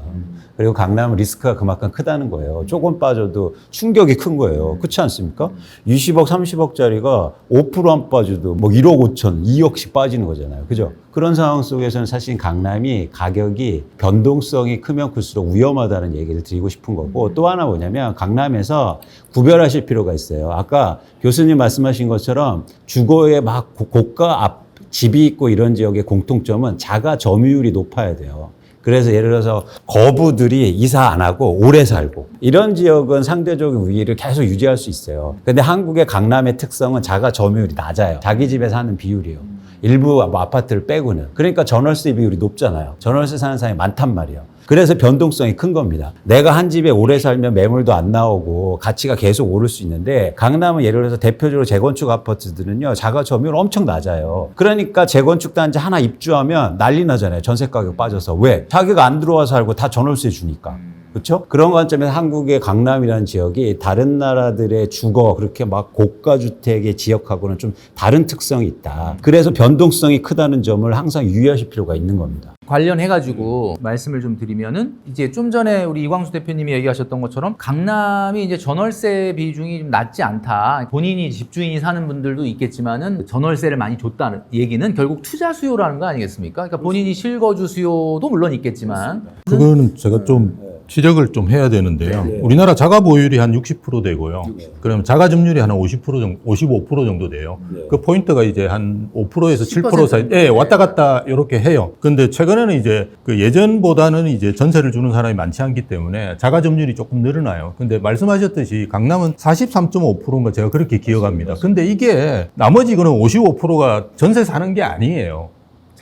Speaker 2: 그리고 강남 리스크가 그만큼 크다는 거예요. 조금 빠져도 충격이 큰 거예요. 그렇지 않습니까? 20억, 30억짜리가 5%안 빠져도 뭐 1억 5천, 2억씩 빠지는 거잖아요. 그죠? 그런 상황 속에서는 사실 강남이 가격이 변동성이 크면 클수록 위험하다는 얘기를 드리고 싶은 거고, 또 하나 뭐냐면 강남에서 구별하실 필요가 있어요. 아까 교수님 말씀하신 것처럼 주거에 막 고가 집이 있고 이런 지역의 공통점은 자가 점유율이 높아야 돼요. 그래서 예를 들어서 거부들이 이사 안 하고 오래 살고 이런 지역은 상대적인 우위를 계속 유지할 수 있어요. 근데 한국의 강남의 특성은 자가 점유율이 낮아요. 자기 집에 사는 비율이요. 일부 아파트를 빼고는. 그러니까 전월세 비율이 높잖아요. 전월세 사는 사람이 많단 말이에요. 그래서 변동성이 큰 겁니다. 내가 한 집에 오래 살면 매물도 안 나오고 가치가 계속 오를 수 있는데 강남은 예를 들어서 대표적으로 재건축 아파트들은요. 자가 점유율 엄청 낮아요. 그러니까 재건축 단지 하나 입주하면 난리 나잖아요. 전세 가격 빠져서. 왜? 자기가 안 들어와 살고 다 전월세 주니까. 그렇죠? 그런 관점에서 한국의 강남이라는 지역이 다른 나라들의 주거 그렇게 막 고가 주택의 지역하고는 좀 다른 특성이 있다. 그래서 변동성이 크다는 점을 항상 유의하실 필요가 있는 겁니다.
Speaker 3: 관련해가지고 말씀을 좀 드리면은 이제 좀 전에 우리 이광수 대표님이 얘기하셨던 것처럼 강남이 이제 전월세 비중이 좀 낮지 않다. 본인이 집주인이 사는 분들도 있겠지만은 전월세를 많이 줬다는 얘기는 결국 투자 수요라는 거 아니겠습니까? 그러니까 본인이 실거주 수요도 물론 있겠지만
Speaker 1: 그거는 제가 좀 지적을 좀 해야 되는데요. 우리나라 자가 보유율이 한 60% 되고요. 그러면 자가 점유율이 한 50% 정도, 55% 정도 돼요. 그 포인트가 이제 한 5%에서 7% 사이, 예, 왔다 갔다 이렇게 해요. 근데 최근에는 이제 그 예전보다는 이제 전세를 주는 사람이 많지 않기 때문에 자가 점유율이 조금 늘어나요. 근데 말씀하셨듯이 강남은 43.5%인가 제가 그렇게 기억합니다. 근데 이게 나머지 그는 55%가 전세 사는 게 아니에요.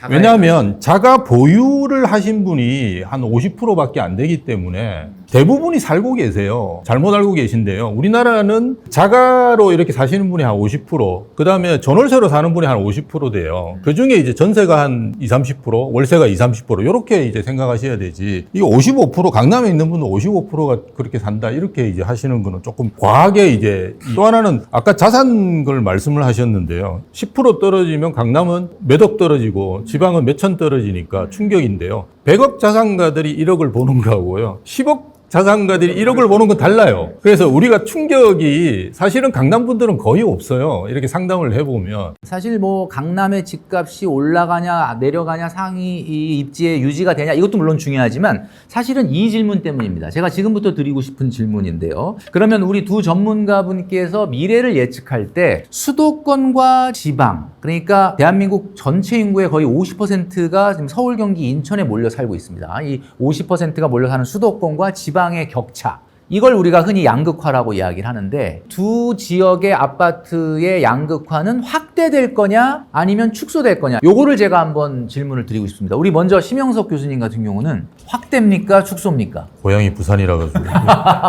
Speaker 1: 왜냐하면 자가 보유를 하신 분이 한 50%밖에 안 되기 때문에 대부분이 살고 계세요. 잘못 알고 계신데요. 우리나라는 자가로 이렇게 사시는 분이 한 50%, 그 다음에 전월세로 사는 분이 한 50% 돼요. 그 중에 이제 전세가 한 20, 30%, 월세가 20, 30%, 이렇게 이제 생각하셔야 되지. 이거 55%, 강남에 있는 분은 55%가 그렇게 산다, 이렇게 이제 하시는 거는 조금 과하게 이제. 또 하나는 아까 자산 걸 말씀을 하셨는데요. 10% 떨어지면 강남은 몇 억 떨어지고 지방은 몇천 떨어지니까 충격인데요. 100억 자산가들이 1억을 보는 거하고요. 10억 자산가들이 1억을 보는 건 달라요. 그래서 우리가 충격이 사실은 강남 분들은 거의 없어요. 이렇게 상담을 해보면.
Speaker 3: 사실 뭐 강남의 집값이 올라가냐 내려가냐 상위 이 입지에 유지가 되냐 이것도 물론 중요하지만 사실은 이 질문 때문입니다. 제가 지금부터 드리고 싶은 질문인데요. 그러면 우리 두 전문가분께서 미래를 예측할 때 수도권과 지방, 그러니까 대한민국 전체 인구의 거의 50%가 지금 서울, 경기, 인천에 몰려 살고 있습니다. 이 50%가 몰려 사는 수도권과 지방의 격차, 이걸 우리가 흔히 양극화라고 이야기를 하는데 두 지역의 아파트의 양극화는 확대될 거냐 아니면 축소될 거냐, 요거를 제가 한번 질문을 드리고 싶습니다. 우리 먼저 심영석 교수님 같은 경우는 확대입니까 축소입니까?
Speaker 1: 고향이 부산이라 가지고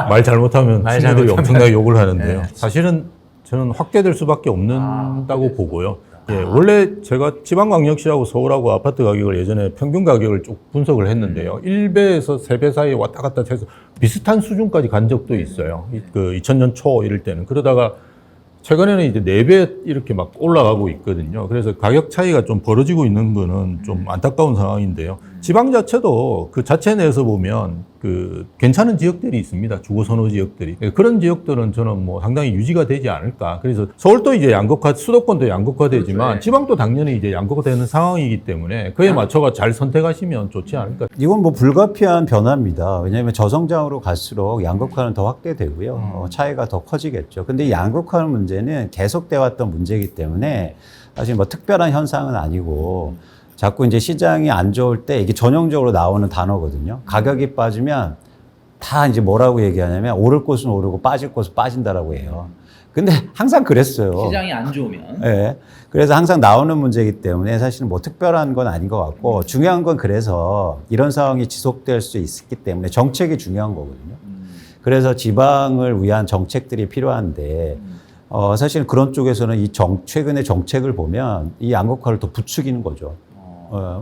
Speaker 1: 말 잘못하면 친구들이 엄청나게 욕을 하는데요.
Speaker 3: 네.
Speaker 1: 사실은 저는 확대될 수밖에 없는다고 보고요. 예, 원래 제가 지방광역시하고 서울하고 아파트 가격을 예전에 평균 가격을 쭉 분석을 했는데요. 1배에서 3배 사이에 왔다 갔다 해서 비슷한 수준까지 간 적도 있어요. 그 2000년 초 이럴 때는. 그러다가 최근에는 이제 4배 이렇게 막 올라가고 있거든요. 그래서 가격 차이가 좀 벌어지고 있는 거는 좀 안타까운 상황인데요. 지방 자체도 그 자체 내에서 보면 그 괜찮은 지역들이 있습니다. 주거 선호 지역들이. 그런 지역들은 저는 뭐 상당히 유지가 되지 않을까. 그래서 서울도 이제 양극화, 수도권도 양극화되지만
Speaker 3: 그렇죠.
Speaker 1: 지방도 당연히 이제 양극화되는 상황이기 때문에 그에 맞춰가 잘 선택하시면 좋지 않을까.
Speaker 2: 이건 뭐 불가피한 변화입니다. 왜냐하면 저성장으로 갈수록 양극화는 더 확대되고요. 차이가 더 커지겠죠. 근데 이 양극화 문제는 계속돼 왔던 문제이기 때문에 사실 뭐 특별한 현상은 아니고 자꾸 이제 시장이 안 좋을 때 이게 전형적으로 나오는 단어거든요. 가격이 빠지면 다 이제 뭐라고 얘기하냐면 오를 곳은 오르고 빠질 곳은 빠진다라고 해요. 근데 항상 그랬어요.
Speaker 3: 시장이 안 좋으면.
Speaker 2: 네. 그래서 항상 나오는 문제이기 때문에 사실은 뭐 특별한 건 아닌 것 같고 중요한 건 그래서 이런 상황이 지속될 수 있기 때문에 정책이 중요한 거거든요. 그래서 지방을 위한 정책들이 필요한데 사실 그런 쪽에서는 이 최근의 정책을 보면 이 양극화를 더 부추기는 거죠.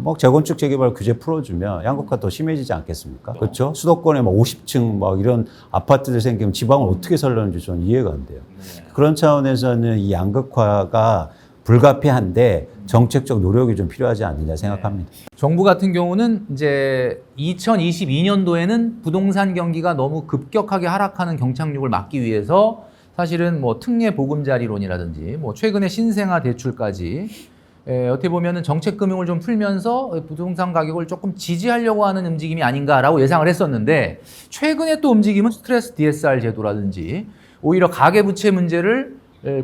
Speaker 2: 뭐 재건축 재개발 규제 풀어주면 양극화 더 심해지지 않겠습니까? 그렇죠? 수도권에 막 50층 막 이런 아파트들 생기면 지방을 어떻게 살려는지 저는 이해가 안 돼요. 그런 차원에서는 이 양극화가 불가피한데 정책적 노력이 좀 필요하지 않느냐 생각합니다.
Speaker 3: 정부 같은 경우는 이제 2022년도에는 부동산 경기가 너무 급격하게 하락하는 경착륙을 막기 위해서 사실은 뭐 특례 보금자리론이라든지 뭐 최근에 신생아 대출까지 어떻게 보면은 정책 금융을 좀 풀면서 부동산 가격을 조금 지지하려고 하는 움직임이 아닌가라고 예상을 했었는데 최근에 또 움직임은 스트레스 DSR 제도라든지 오히려 가계부채 문제를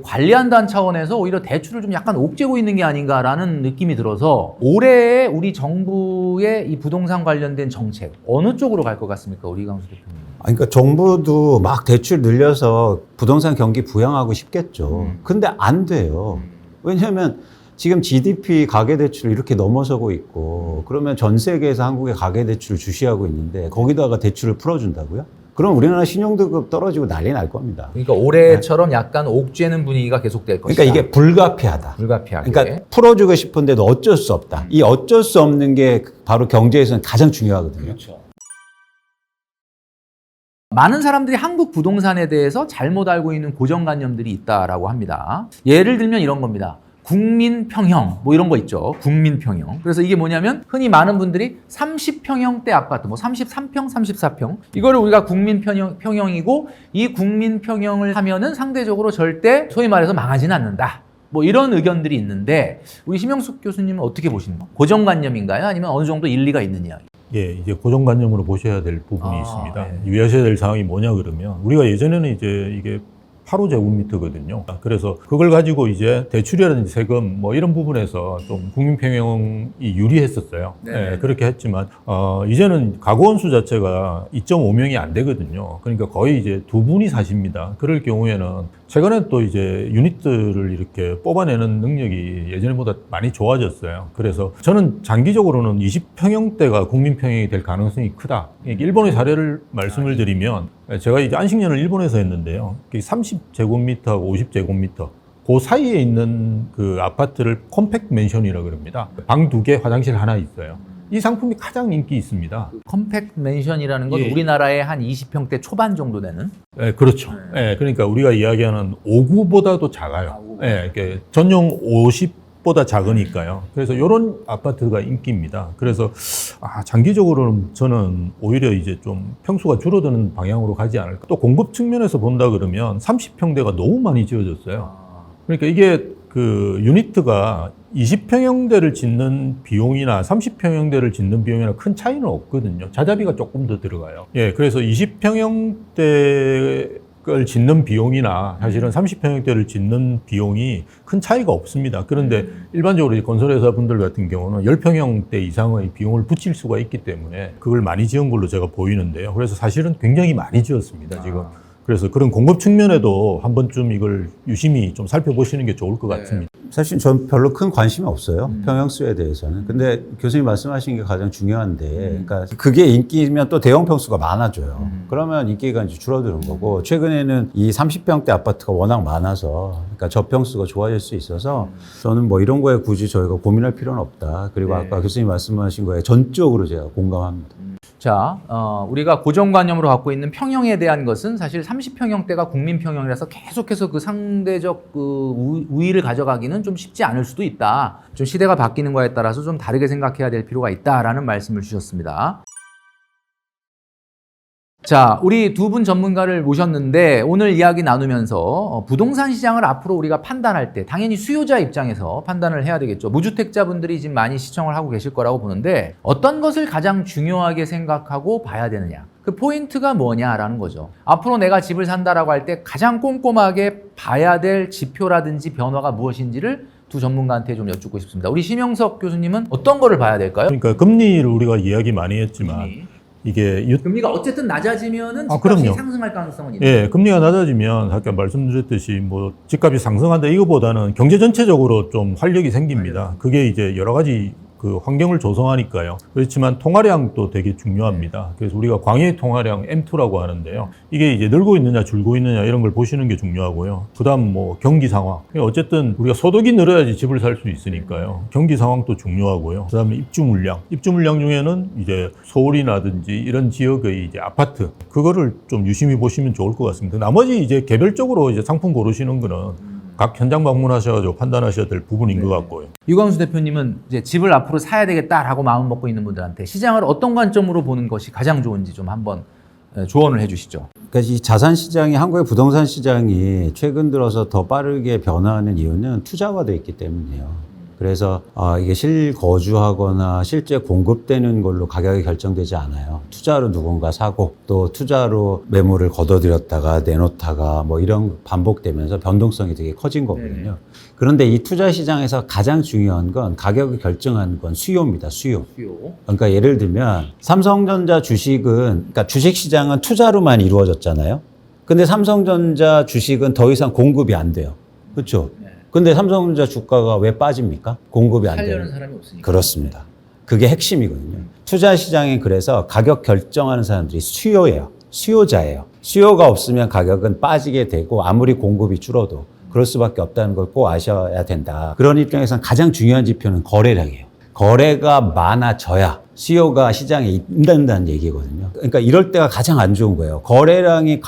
Speaker 3: 관리한다는 차원에서 오히려 대출을 좀 약간 옥죄고 있는 게 아닌가라는 느낌이 들어서 올해 우리 정부의 이 부동산 관련된 정책 어느 쪽으로 갈 것 같습니까? 우리 이광수 대표님.
Speaker 2: 그러니까 정부도 막 대출 늘려서 부동산 경기 부양하고 싶겠죠. 근데 안 돼요. 왜냐하면 지금 GDP 가계대출 이렇게 넘어서고 있고 그러면 전 세계에서 한국의 가계대출을 주시하고 있는데 거기다가 대출을 풀어준다고요? 그럼 우리나라 신용등급 떨어지고 난리 날 겁니다.
Speaker 3: 그러니까 올해처럼 약간 옥죄는 분위기가 계속될 것이다.
Speaker 2: 그러니까 이게 불가피하다.
Speaker 3: 불가피하게.
Speaker 2: 그러니까 풀어주고 싶은데도 어쩔 수 없다. 이 어쩔 수 없는 게 바로 경제에서는 가장 중요하거든요.
Speaker 3: 그렇죠. 많은 사람들이 한국 부동산에 대해서 잘못 알고 있는 고정관념들이 있다라고 합니다. 예를 들면 이런 겁니다. 국민평형 뭐 이런 거 있죠. 국민평형. 그래서 이게 뭐냐면 흔히 많은 분들이 30평형대 아파트 뭐 33평, 34평 이거를 우리가 국민평형이고 이 국민평형을 하면은 상대적으로 절대 소위 말해서 망하지는 않는다. 뭐 이런 의견들이 있는데 우리 심영숙 교수님은 어떻게 보시는 거? 고정관념인가요? 아니면 어느 정도 일리가 있는 이야기?
Speaker 1: 예, 이제 고정관념으로 보셔야 될 부분이 있습니다.
Speaker 3: 네.
Speaker 1: 유의하셔야 될 사항이 뭐냐 그러면 우리가 예전에는 이제 이게 8호제곱미터거든요. 그래서 그걸 가지고 이제 대출이라든지 세금 뭐 이런 부분에서 좀 국민평형이 유리했었어요. 예, 그렇게 했지만 이제는 가구원 수 자체가 2.5명이 안 되거든요. 그러니까 거의 이제 두 분이 사십니다. 그럴 경우에는 최근에 또 이제 유닛들을 이렇게 뽑아내는 능력이 예전보다 많이 좋아졌어요. 그래서 저는 장기적으로는 20평형대가 국민평형이 될 가능성이 크다. 일본의 사례를 말씀을 드리면 제가 이제 안식년을 일본에서 했는데요. 30제곱미터하고 50제곱미터 그 사이에 있는 그 아파트를 컴팩트 맨션이라고 그럽니다. 방 2개, 화장실 하나 있어요. 이 상품이 가장 인기 있습니다.
Speaker 3: 컴팩트 맨션이라는 건
Speaker 1: 예.
Speaker 3: 우리나라의 한 20평대 초반 정도 되는?
Speaker 1: 네, 그렇죠. 네, 그러니까 우리가 이야기하는 5구보다도 작아요. 네, 이렇게 전용 50보다 작으니까요. 그래서 이런 아파트가 인기입니다. 그래서 장기적으로는 저는 오히려 이제 좀 평수가 줄어드는 방향으로 가지 않을까. 또 공급 측면에서 본다 그러면 30평대가 너무 많이 지어졌어요. 그러니까 이게 그 유니트가 20평형대를 짓는 비용이나 30평형대를 짓는 비용이나 큰 차이는 없거든요. 자재비가 조금 더 들어가요. 예, 그래서 20평형대를 짓는 비용이나 사실은 30평형대를 짓는 비용이 큰 차이가 없습니다. 그런데 일반적으로 건설회사 분들 같은 경우는 10평형대 이상의 비용을 붙일 수가 있기 때문에 그걸 많이 지은 걸로 제가 보이는데요. 그래서 사실은 굉장히 많이 지었습니다, 지금. 그래서 그런 공급 측면에도 한 번쯤 이걸 유심히 좀 살펴보시는 게 좋을 것 같습니다.
Speaker 2: 사실 전 별로 큰 관심이 없어요. 평형수에 대해서는. 근데 교수님 말씀하신 게 가장 중요한데, 그러니까 그게 인기면 또 대형 평수가 많아져요. 그러면 인기가 이제 줄어드는 거고, 최근에는 이 30평대 아파트가 워낙 많아서, 그러니까 저평수가 좋아질 수 있어서 저는 뭐 이런 거에 굳이 저희가 고민할 필요는 없다. 그리고 아까 교수님 말씀하신 거에 전적으로 제가 공감합니다.
Speaker 3: 자, 우리가 고정관념으로 갖고 있는 평형에 대한 것은 사실 30평형대가 국민평형이라서 계속해서 그 상대적 그 우위를 가져가기는 좀 쉽지 않을 수도 있다. 좀 시대가 바뀌는 거에 따라서 좀 다르게 생각해야 될 필요가 있다라는 말씀을 주셨습니다. 자, 우리 두 분 전문가를 모셨는데 오늘 이야기 나누면서 부동산 시장을 앞으로 우리가 판단할 때 당연히 수요자 입장에서 판단을 해야 되겠죠. 무주택자분들이 지금 많이 시청을 하고 계실 거라고 보는데 어떤 것을 가장 중요하게 생각하고 봐야 되느냐. 그 포인트가 뭐냐라는 거죠. 앞으로 내가 집을 산다라고 할 때 가장 꼼꼼하게 봐야 될 지표라든지 변화가 무엇인지를 두 전문가한테 좀 여쭙고 싶습니다. 우리 심영석 교수님은 어떤 거를 봐야 될까요?
Speaker 1: 그러니까 금리를 우리가 이야기 많이 했지만 이게
Speaker 3: 금리가 어쨌든 낮아지면은 집값이
Speaker 1: 그럼요.
Speaker 3: 상승할 가능성은 있는
Speaker 1: 예, 금리가 낮아지면 아까 말씀드렸듯이 뭐 집값이 상승한다 이거보다는 경제 전체적으로 좀 활력이 생깁니다. 그게 이제 여러 가지 그 환경을 조성하니까요. 그렇지만 통화량도 되게 중요합니다. 그래서 우리가 광해 통화량 M2라고 하는데요. 이게 이제 늘고 있느냐 줄고 있느냐 이런 걸 보시는 게 중요하고요. 그다음 뭐 경기 상황. 어쨌든 우리가 소득이 늘어야지 집을 살 수 있으니까요. 경기 상황도 중요하고요. 그다음에 입주 물량. 입주 물량 중에는 이제 서울이라든지 이런 지역의 이제 아파트 그거를 좀 유심히 보시면 좋을 것 같습니다. 나머지 이제 개별적으로 이제 상품 고르시는 거는 각 현장 방문하셔가지고 판단하셔야 될 부분인 것 같고요.
Speaker 3: 유광수 대표님은 이제 집을 앞으로 사야 되겠다라고 마음 먹고 있는 분들한테 시장을 어떤 관점으로 보는 것이 가장 좋은지 좀 한번 조언을 해주시죠.
Speaker 2: 그러니까 이 자산 시장이 한국의 부동산 시장이 최근 들어서 더 빠르게 변화하는 이유는 투자화돼 있기 때문이에요. 그래서 이게 실거주하거나 실제 공급되는 걸로 가격이 결정되지 않아요. 투자로 누군가 사고 또 투자로 매물을 걷어들였다가 내놓다가 뭐 이런 반복되면서 변동성이 되게 커진 거거든요. 그런데 이 투자 시장에서 가장 중요한 건 가격을 결정하는 건 수요입니다. 수요. 그러니까 예를 들면 삼성전자 주식은 그러니까 주식 시장은 투자로만 이루어졌잖아요. 근데 삼성전자 주식은 더 이상 공급이 안 돼요. 그렇죠? 근데 삼성전자 주가가 왜 빠집니까? 공급이 안
Speaker 3: 살려는
Speaker 2: 되는.
Speaker 3: 사람이 없으니까.
Speaker 2: 그렇습니다. 그게 핵심이거든요. 투자 시장에 그래서 가격 결정하는 사람들이 수요예요. 수요자예요. 수요가 없으면 가격은 빠지게 되고 아무리 공급이 줄어도 그럴 수밖에 없다는 걸 꼭 아셔야 된다. 그런 입장에서는 가장 중요한 지표는 거래량이에요. 거래가 많아져야 수요가 시장에 있는다는 얘기거든요. 그러니까 이럴 때가 가장 안 좋은 거예요. 거래량이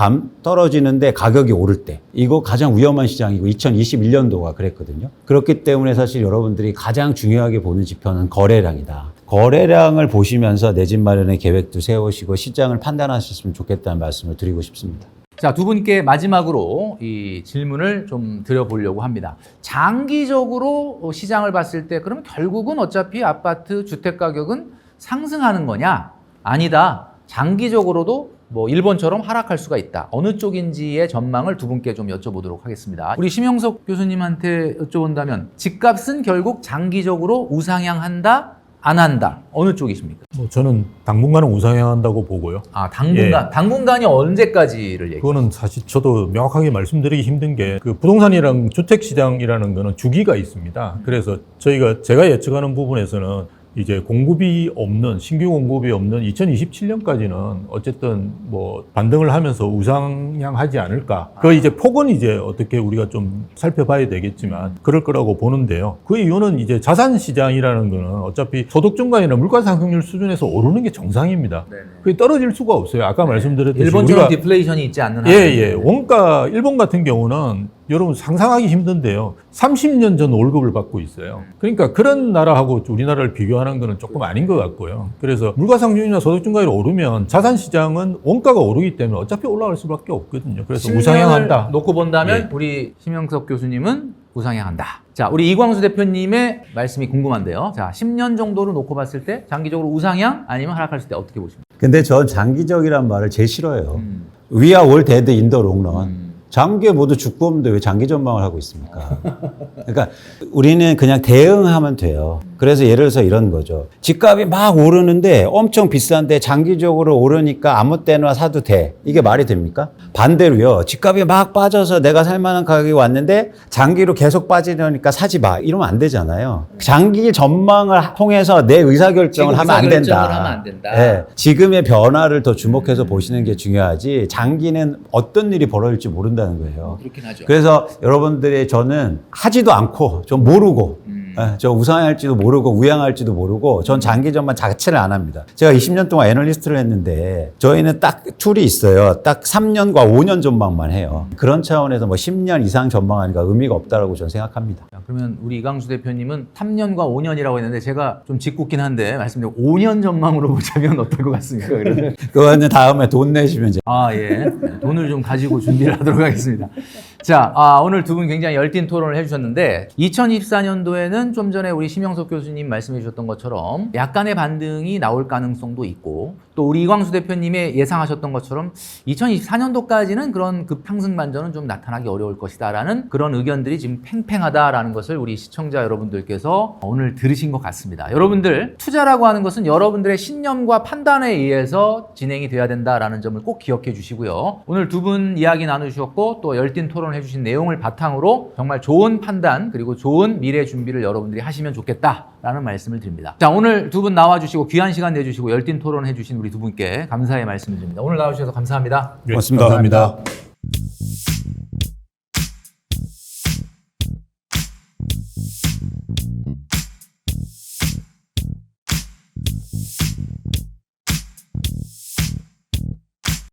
Speaker 2: 떨어지는데 가격이 오를 때. 이거 가장 위험한 시장이고 2021년도가 그랬거든요. 그렇기 때문에 사실 여러분들이 가장 중요하게 보는 지표는 거래량이다. 거래량을 보시면서 내 집 마련의 계획도 세우시고 시장을 판단하셨으면 좋겠다는 말씀을 드리고 싶습니다.
Speaker 3: 자, 두 분께 마지막으로 이 질문을 좀 드려보려고 합니다. 장기적으로 시장을 봤을 때 그러면 결국은 어차피 아파트 주택 가격은 상승하는 거냐? 아니다. 장기적으로도 뭐 일본처럼 하락할 수가 있다. 어느 쪽인지의 전망을 두 분께 좀 여쭤보도록 하겠습니다. 우리 심영석 교수님한테 여쭤본다면 집값은 결국 장기적으로 우상향한다? 안 한다? 어느 쪽이십니까?
Speaker 1: 뭐 저는 당분간은 우상향한다고 보고요.
Speaker 3: 아, 당분간. 당분간이 언제까지를 얘기해요?
Speaker 1: 그거는 사실 저도 명확하게 말씀드리기 힘든 게 그 부동산이랑 주택시장이라는 거는 주기가 있습니다. 그래서 제가 예측하는 부분에서는 이제 공급이 없는, 신규 공급이 없는 2027년까지는 어쨌든 뭐 반등을 하면서 우상향하지 않을까. 그 이제 폭은 이제 어떻게 우리가 좀 살펴봐야 되겠지만 그럴 거라고 보는데요. 그 이유는 이제 자산 시장이라는 거는 어차피 소득 증가이나 물가 상승률 수준에서 오르는 게 정상입니다. 그게 떨어질 수가 없어요. 아까 말씀드렸듯이
Speaker 3: 일본처럼
Speaker 1: 우리가
Speaker 3: 디플레이션이 있지 않는 한.
Speaker 1: 예. 원가 일본 같은 경우는 여러분 상상하기 힘든데요. 30년 전 월급을 받고 있어요. 그러니까 그런 나라하고 우리나라를 비교하는 거는 조금 아닌 것 같고요. 그래서 물가상승률이나 소득 증가율이 오르면 자산 시장은 원가가 오르기 때문에 어차피 올라갈 수밖에 없거든요. 그래서 우상향한다.
Speaker 3: 놓고 본다면
Speaker 1: 예.
Speaker 3: 우리 심영석 교수님은 우상향한다. 자, 우리 이광수 대표님의 말씀이 궁금한데요. 자, 10년 정도를 놓고 봤을 때 장기적으로 우상향 아니면 하락할 때 어떻게 보십니까?
Speaker 2: 근데 전 장기적이란 말을 제일 싫어해요. We are all dead in the long run. 장기에 모두 죽고 없는데 왜 장기 전망을 하고 있습니까? 그러니까 우리는 그냥 대응하면 돼요. 그래서 예를 들어서 이런 거죠. 집값이 막 오르는데 엄청 비싼데 장기적으로 오르니까 아무 때나 사도 돼. 이게 말이 됩니까? 반대로요. 집값이 막 빠져서 내가 살 만한 가격이 왔는데 장기로 계속 빠지려니까 사지 마. 이러면 안 되잖아요. 장기 전망을 통해서 내 의사결정을 하면 안 된다. 네. 지금의 변화를 더 주목해서 보시는 게 중요하지 장기는 어떤 일이 벌어질지 모른다는 거예요.
Speaker 3: 그렇긴 하죠.
Speaker 2: 그래서 여러분들이 저는 하지도 않고 좀 모르고 저 우상할지도 모르고 우양할지도 모르고 전 장기전만 자체를 안 합니다. 제가 20년 동안 애널리스트를 했는데 저희는 딱 툴이 있어요. 딱 3년과 5년 전망만 해요. 그런 차원에서 뭐 10년 이상 전망하니까 의미가 없다라고 저는 생각합니다.
Speaker 3: 자, 그러면 우리 이광수 대표님은 3년과 5년이라고 했는데 제가 좀 짓궂긴 한데 말씀드리고 5년 전망으로 보자면 어떨 것 같습니까? 그러면?
Speaker 2: 그거는 다음에 돈 내시면 이제
Speaker 3: 아, 예. 돈을 좀 가지고 준비를 하도록 하겠습니다. 자, 오늘 두 분 굉장히 열띤 토론을 해주셨는데 2024년도에는 좀 전에 우리 심영석 교수님 말씀해 주셨던 것처럼 약간의 반등이 나올 가능성도 있고 또 우리 이광수 대표님의 예상하셨던 것처럼 2024년도까지는 그런 급상승 반전은 좀 나타나기 어려울 것이다라는 그런 의견들이 지금 팽팽하다라는 것을 우리 시청자 여러분들께서 오늘 들으신 것 같습니다. 여러분들 투자라고 하는 것은 여러분들의 신념과 판단에 의해서 진행이 돼야 된다라는 점을 꼭 기억해 주시고요. 오늘 두 분 이야기 나누셨고 또 열띤 토론을 해주신 내용을 바탕으로 정말 좋은 판단 그리고 좋은 미래 준비를 여러분들이 하시면 좋겠다라는 말씀을 드립니다. 자, 오늘 두 분 나와주시고 귀한 시간 내주시고 열띤 토론해 주신 우리 두 분께 감사의 말씀을 드립니다. 오늘 나와주셔서 감사합니다.
Speaker 1: 고맙습니다. 감사합니다.